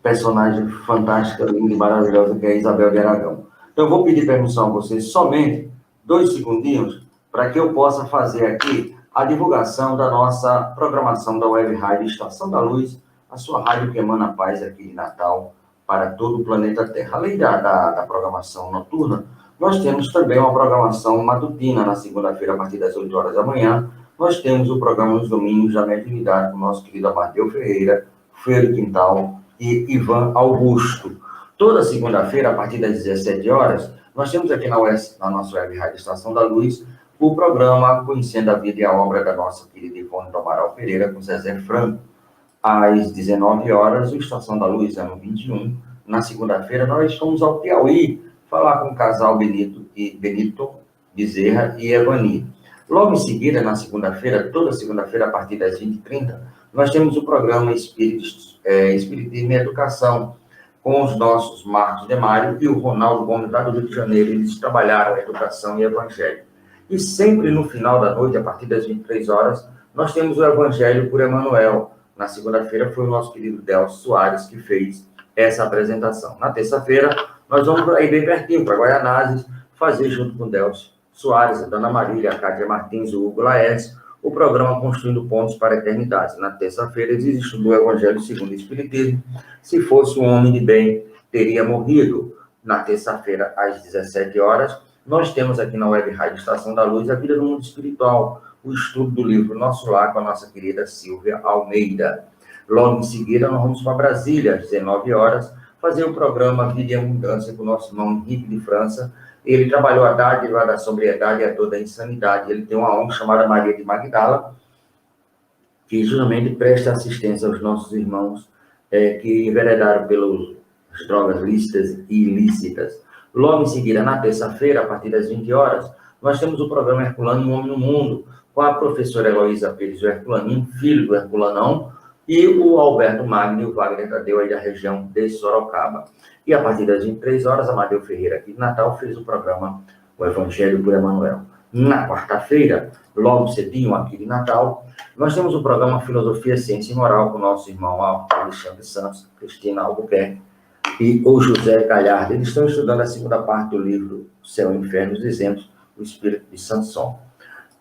personagem fantástica, linda e maravilhosa que é a Isabel de Aragão. Então, eu vou pedir permissão a vocês somente 2 segundinhos para que eu possa fazer aqui a divulgação da nossa programação da Web Rádio Estação da Luz, a sua rádio que emana paz aqui de Natal para todo o planeta Terra. Além da programação noturna, nós temos também uma programação matutina na segunda-feira, a partir das 8 horas da manhã. Nós temos o programa nos domingos da mediunidade com o nosso querido Amadeu Ferreira, Feiro Quintal e Ivan Augusto. Toda segunda-feira, a partir das 17 horas, nós temos aqui na nossa Web Rádio Estação da Luz o programa Conhecendo a Vida e a Obra da nossa querida Ivone do Amaral Pereira com Zezé Franco. Às 19 horas, o Estação da Luz, ano 21. Na segunda-feira, nós fomos ao Piauí falar com o casal Benito Bezerra e Evani. Logo em seguida, na segunda-feira, toda segunda-feira, a partir das 20h30, nós temos o programa Espiritismo e Educação, com os nossos Marcos Demário e o Ronaldo Gomes, lá do Rio de Janeiro. Eles trabalharam a educação e evangelho. E sempre no final da noite, a partir das 23 horas, nós temos o Evangelho por Emmanuel. Na segunda-feira foi o nosso querido Delcio Soares que fez essa apresentação. Na terça-feira, nós vamos aí bem pertinho, para Guaianazes, fazer junto com o Delcio Soares, a Dona Marília, a Cátia Martins, o Hugo Laércio, o programa Construindo Pontos para a Eternidade. Na terça-feira, eles estudam o Evangelho segundo o Espiritismo. Se fosse um homem de bem, teria morrido. Na terça-feira, às 17 horas, nós temos aqui na Web Rádio Estação da Luz a Vida no Mundo Espiritual, o estudo do livro Nosso Lar com a nossa querida Silvia Almeida. Logo em seguida, nós vamos para Brasília, às 19 horas, fazer o programa Vida e Abundância com o nosso irmão Henrique de França. Ele trabalhou a dádiva da sobriedade e a toda a insanidade. Ele tem uma ONG chamada Maria de Magdala, que justamente presta assistência aos nossos irmãos que enveredaram pelas drogas lícitas e ilícitas. Logo em seguida, na terça-feira, a partir das 20 horas, nós temos o programa Herculano, um Homem no Mundo, com a professora Heloísa Pires, o Herculaninho, filho do Herculanão, e o Alberto Magno e o Wagner Tadeu, aí da região de Sorocaba. E a partir das 23 horas, Amadeu Ferreira, aqui de Natal, fez o programa O Evangelho por Emmanuel. Na quarta-feira, logo cedinho, aqui de Natal, nós temos o programa Filosofia, Ciência e Moral, com o nosso irmão Alexandre Santos, Cristina Albuquerque, e o José Galhardo. Eles estão estudando a segunda parte do livro Céu e Inferno, os Exemplos, o Espírito de Sanson.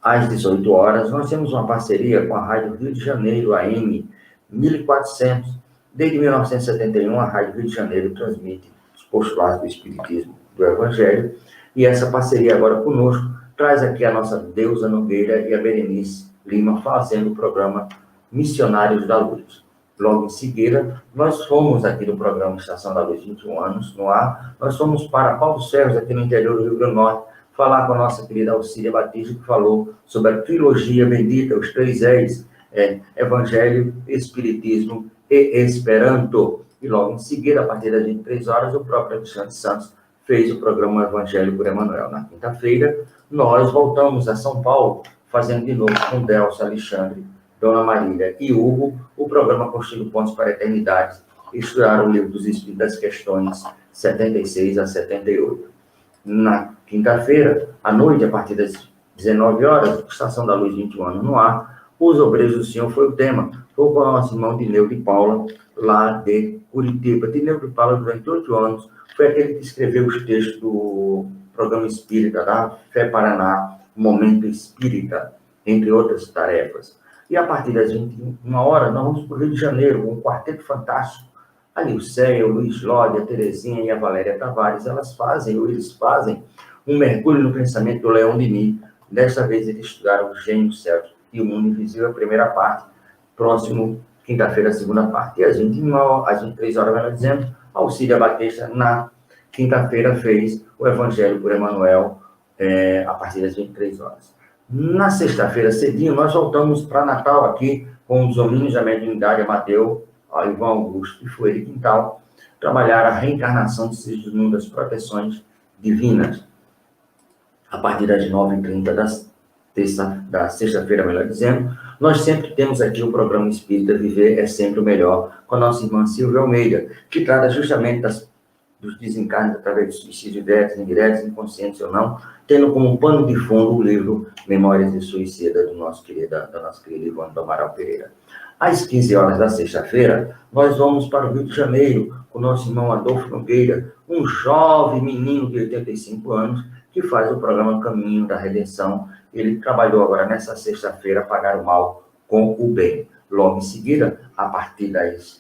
Às 18 horas, nós temos uma parceria com a Rádio Rio de Janeiro, AM 1400, Desde 1971, a Rádio Rio de Janeiro transmite os postulados do Espiritismo, do Evangelho, e essa parceria agora conosco traz aqui a nossa Deusa Nogueira e a Berenice Lima fazendo o programa Missionários da Luz. Logo em seguida, nós fomos aqui no programa Estação da Luz 21 anos, no ar, nós fomos para Paulo Sérgio, aqui no interior do Rio Grande do Norte, falar com a nossa querida Alcília Batista, que falou sobre a trilogia bendita, os 3 E's, Evangelho, Espiritismo e Esperanto. E logo em seguida, a partir das 23 horas, o próprio Alexandre Santos fez o programa Evangelho por Emmanuel. Na quinta-feira, nós voltamos a São Paulo, fazendo de novo com Delcio, Alexandre, Dona Marília e Hugo, o programa Construindo Pontos para a Eternidade, estudaram o Livro dos Espíritos das questões 76 a 78. Na quinta-feira, à noite, a partir das 19 horas, Estação da Luz 21 anos no ar, Os Obreiros do Senhor foi o tema. Foi com o nosso irmão Dineu de Paula, lá de Curitiba. Dineu de Paula, durante 8 anos, foi aquele que escreveu os textos do programa Espírita, da Fé Paraná, Momento Espírita, entre outras tarefas. E a partir das 21 horas, nós vamos para o Rio de Janeiro, com um quarteto fantástico. A Nilceia, o Luiz Lode, a Terezinha e a Valéria Tavares, eles fazem um mergulho no pensamento do Leon Denis. Desta vez eles estudaram o Gênio Certo e o Mundo Invisível, a primeira parte, próximo quinta-feira, a segunda parte. E às 23 horas, melhor dizendo, a Alcília Batista, na quinta-feira, fez o Evangelho por Emmanuel, a partir das 23 horas. Na sexta-feira, cedinho, nós voltamos para Natal aqui, com os domínios da mediunidade, Amadeu, Ivan Augusto e Fueire Quintal, trabalhar a reencarnação dos seres do mundo das proteções divinas. A partir das 9h30 da sexta-feira, melhor dizendo, nós sempre temos aqui o programa Espírita Viver é Sempre o Melhor, com a nossa irmã Silvia Almeida, que trata justamente dos desencarnes através de suicídio diretos, indiretos, inconscientes ou não, tendo como pano de fundo o livro Memórias de Suicida, da nossa querida Ivone do Amaral Pereira. Às 15 horas da sexta-feira, nós vamos para o Rio de Janeiro, com o nosso irmão Adolfo Nogueira, um jovem menino de 85 anos, que faz o programa Caminho da Redenção. Ele trabalhou agora nessa sexta-feira, Pagar o Mal com o Bem. Logo em seguida, a partir das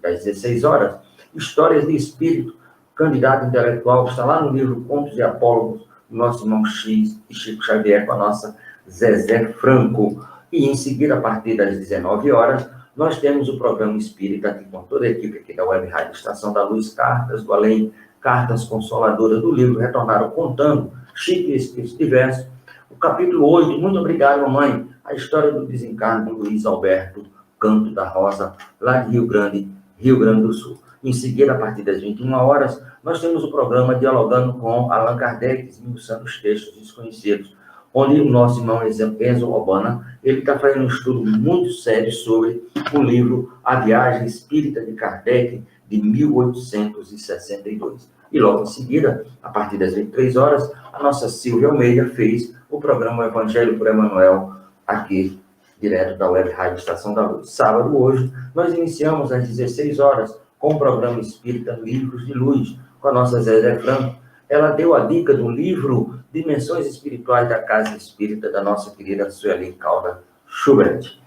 16 horas, Histórias de Espírito, candidato intelectual, está lá no livro Contos e Apólogos, do nosso irmão X e Chico Xavier, com a nossa Zezé Franco. E em seguida, a partir das 19 horas, nós temos o programa Espírita, aqui com toda a equipe aqui da Web Rádio Estação da Luz, Cartas do Além, Cartas Consoladoras do livro, retornaram contando, Chico e Espíritos Diversos, o capítulo 8, muito obrigado, mamãe, a história do desencarne do Luiz Alberto Canto da Rosa, lá de Rio Grande do Sul. Em seguida, a partir das 21 horas, nós temos o programa Dialogando com Allan Kardec, esmiuçando os textos desconhecidos, onde o nosso irmão Enzo Lobana, ele está fazendo um estudo muito sério sobre o livro A Viagem Espírita de Kardec, de 1862. E logo em seguida, a partir das 23 horas, a nossa Silvia Almeida fez o programa Evangelho por Emmanuel, aqui, direto da Web Rádio Estação da Luz. Sábado, hoje, nós iniciamos às 16 horas com o programa Espírita Livros de Luz, com a nossa Zezé Franco. Ela deu a dica do livro Dimensões Espirituais da Casa Espírita, da nossa querida Sueli Calda Schubert.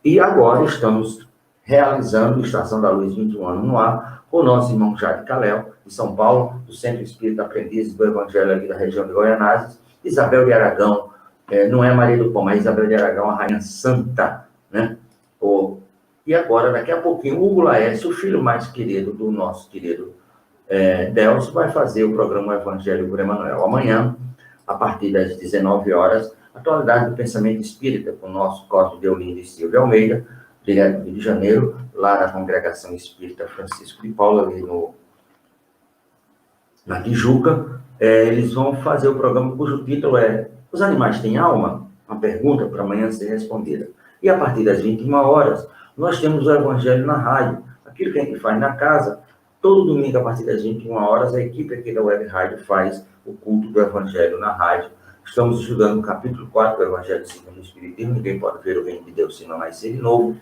E agora estamos realizando Estação da Luz 21 anos no ar, com o nosso irmão Jade Caléu, de São Paulo, do Centro Espírita Aprendizes do Evangelho ali da região de Goianazes, Isabel de Aragão, não é Maria do Pão, mas Isabel de Aragão, a Rainha Santa, né? E agora, daqui a pouquinho, Hugo Laércio, o filho mais querido do nosso querido Delcio, vai fazer o programa Evangelho por Emmanuel. Amanhã, a partir das 19 horas, Atualidade do Pensamento Espírita, com o nosso Cosme Deolindo e Silvia Almeida, direto do Rio de Janeiro, lá da Congregação Espírita Francisco de Paula, ali na Tijuca. Eles vão fazer o programa cujo título é Os Animais Têm Alma? Uma pergunta para amanhã ser respondida. E a partir das 21 horas, nós temos o Evangelho na rádio, aquilo que a gente faz na casa. Todo domingo, a partir das 21 horas, a equipe aqui da Web Rádio faz o culto do Evangelho na rádio. Estamos estudando o capítulo 4 do Evangelho segundo o Espiritismo. Ninguém pode ver o reino de Deus se não nascer de novo.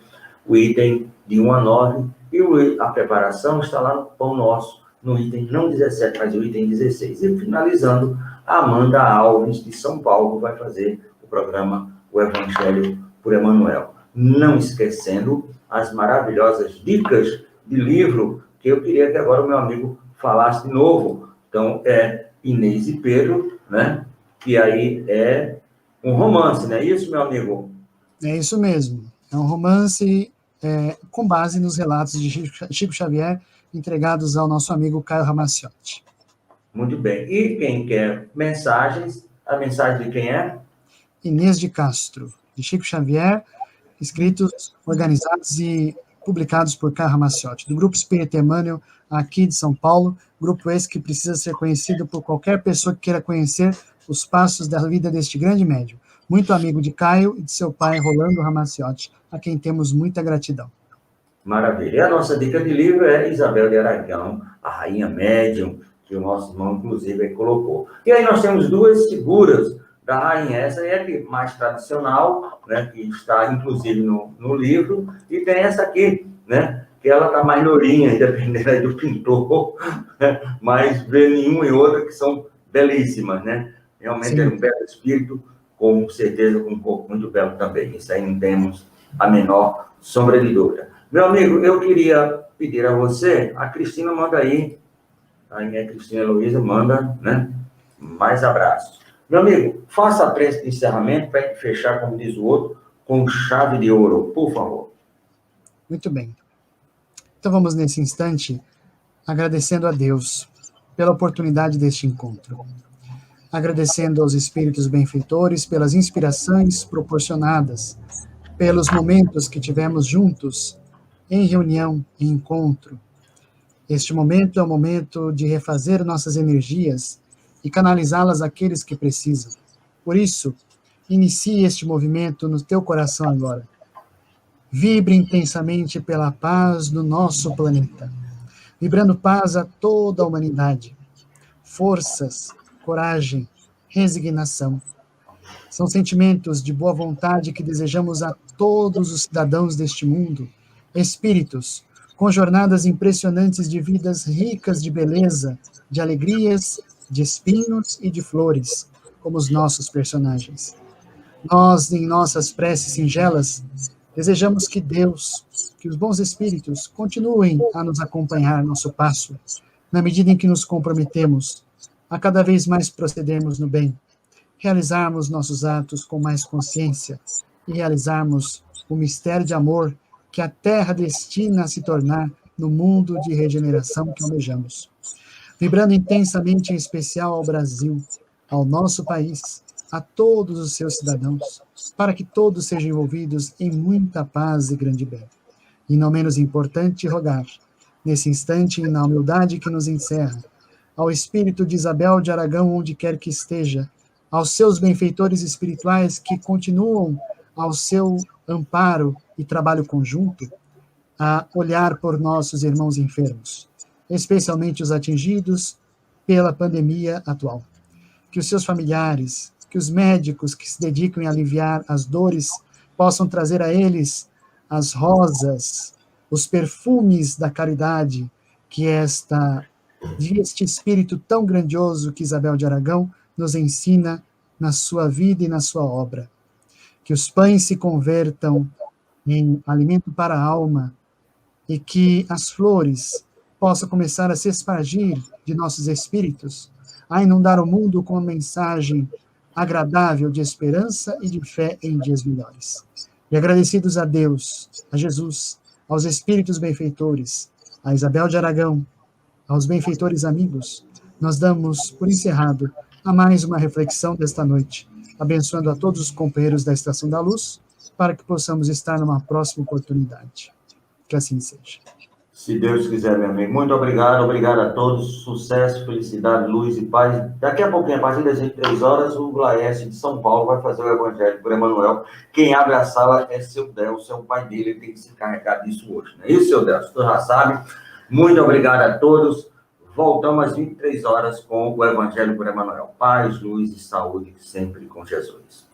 O item de 1 a 9. E a preparação está lá no Pão Nosso, no item não 17, mas o item 16. E finalizando, a Amanda Alves, de São Paulo, vai fazer o programa O Evangelho por Emmanuel. Não esquecendo as maravilhosas dicas de livro que eu queria que agora o meu amigo falasse de novo. Então, é Inês e Pedro, né? Que aí é um romance, não é isso, meu amigo?
É isso mesmo. É um romance com base nos relatos de Chico Xavier entregados ao nosso amigo Caio Ramaciotti.
Muito bem. E quem quer mensagens, a mensagem de quem é?
Inês de Castro, de Chico Xavier, escritos, organizados e publicados por Caio Ramaciotti, do Grupo Espírita Emmanuel, aqui de São Paulo, grupo esse que precisa ser conhecido por qualquer pessoa que queira conhecer os passos da vida deste grande médium. Muito amigo de Caio e de seu pai, Rolando Ramaciotti, a quem temos muita gratidão.
Maravilha. E a nossa dica de livro é Isabel de Aragão, a Rainha Médium, que o nosso irmão, inclusive, aí colocou. E aí nós temos duas figuras da rainha. Essa é a mais tradicional, né, que está, inclusive, no livro, e tem essa aqui, né, que ela está mais lourinha, dependendo aí do pintor, né, mas vê nenhuma e outra que são belíssimas, né? Realmente é um belo espírito, com certeza um corpo muito belo também. Isso aí não temos a menor sombra de dúvida. Meu amigo, eu queria pedir a você, a Cristina manda aí, a minha Cristina Heloísa manda, né, mais abraços. Meu amigo, faça a prece de encerramento para a gente fechar, como diz o outro, com chave de ouro, por favor.
Muito bem. Então vamos, nesse instante, agradecendo a Deus pela oportunidade deste encontro. Agradecendo aos espíritos benfeitores pelas inspirações proporcionadas, pelos momentos que tivemos juntos, em reunião, em encontro. Este momento é o momento de refazer nossas energias e canalizá-las àqueles que precisam. Por isso, inicie este movimento no teu coração agora. Vibre intensamente pela paz do nosso planeta, vibrando paz a toda a humanidade. Forças, coragem, resignação. São sentimentos de boa vontade que desejamos a todos os cidadãos deste mundo, espíritos com jornadas impressionantes de vidas ricas de beleza, de alegrias, de espinhos e de flores, como os nossos personagens. Nós, em nossas preces singelas, desejamos que Deus, que os bons espíritos continuem a nos acompanhar nosso passo, na medida em que nos comprometemos a cada vez mais procedermos no bem, realizarmos nossos atos com mais consciência e realizarmos o mistério de amor que a Terra destina a se tornar no mundo de regeneração que almejamos. Vibrando intensamente, em especial ao Brasil, ao nosso país, a todos os seus cidadãos, para que todos sejam envolvidos em muita paz e grande bem. E não menos importante, rogar, nesse instante e na humildade que nos encerra, ao espírito de Isabel de Aragão, onde quer que esteja, aos seus benfeitores espirituais que continuam ao seu amparo e trabalho conjunto, a olhar por nossos irmãos enfermos, especialmente os atingidos pela pandemia atual. Que os seus familiares, que os médicos que se dedicam a aliviar as dores, possam trazer a eles as rosas, os perfumes da caridade, que este espírito tão grandioso que Isabel de Aragão nos ensina na sua vida e na sua obra. Que os pães se convertam em alimento para a alma e que as flores possam começar a se espargir de nossos espíritos, a inundar o mundo com uma mensagem agradável de esperança e de fé em dias melhores. E agradecidos a Deus, a Jesus, aos espíritos benfeitores, a Isabel de Aragão, aos benfeitores amigos, nós damos por encerrado a mais uma reflexão desta noite, abençoando a todos os companheiros da Estação da Luz, para que possamos estar numa próxima oportunidade. Que assim seja.
Se Deus quiser, meu amigo. Muito obrigado, obrigado a todos. Sucesso, felicidade, luz e paz. Daqui a pouquinho, a partir das 23 horas, o Glaécio de São Paulo vai fazer o Evangelho por Emmanuel. Quem abre a sala é seu Delcio, é o pai dele, ele tem que se encarregar disso hoje. Não é isso, seu Delcio? Tu já sabe. Muito obrigado a todos. Voltamos às 23 horas com o Evangelho por Emmanuel. Paz, luz e saúde, sempre com Jesus.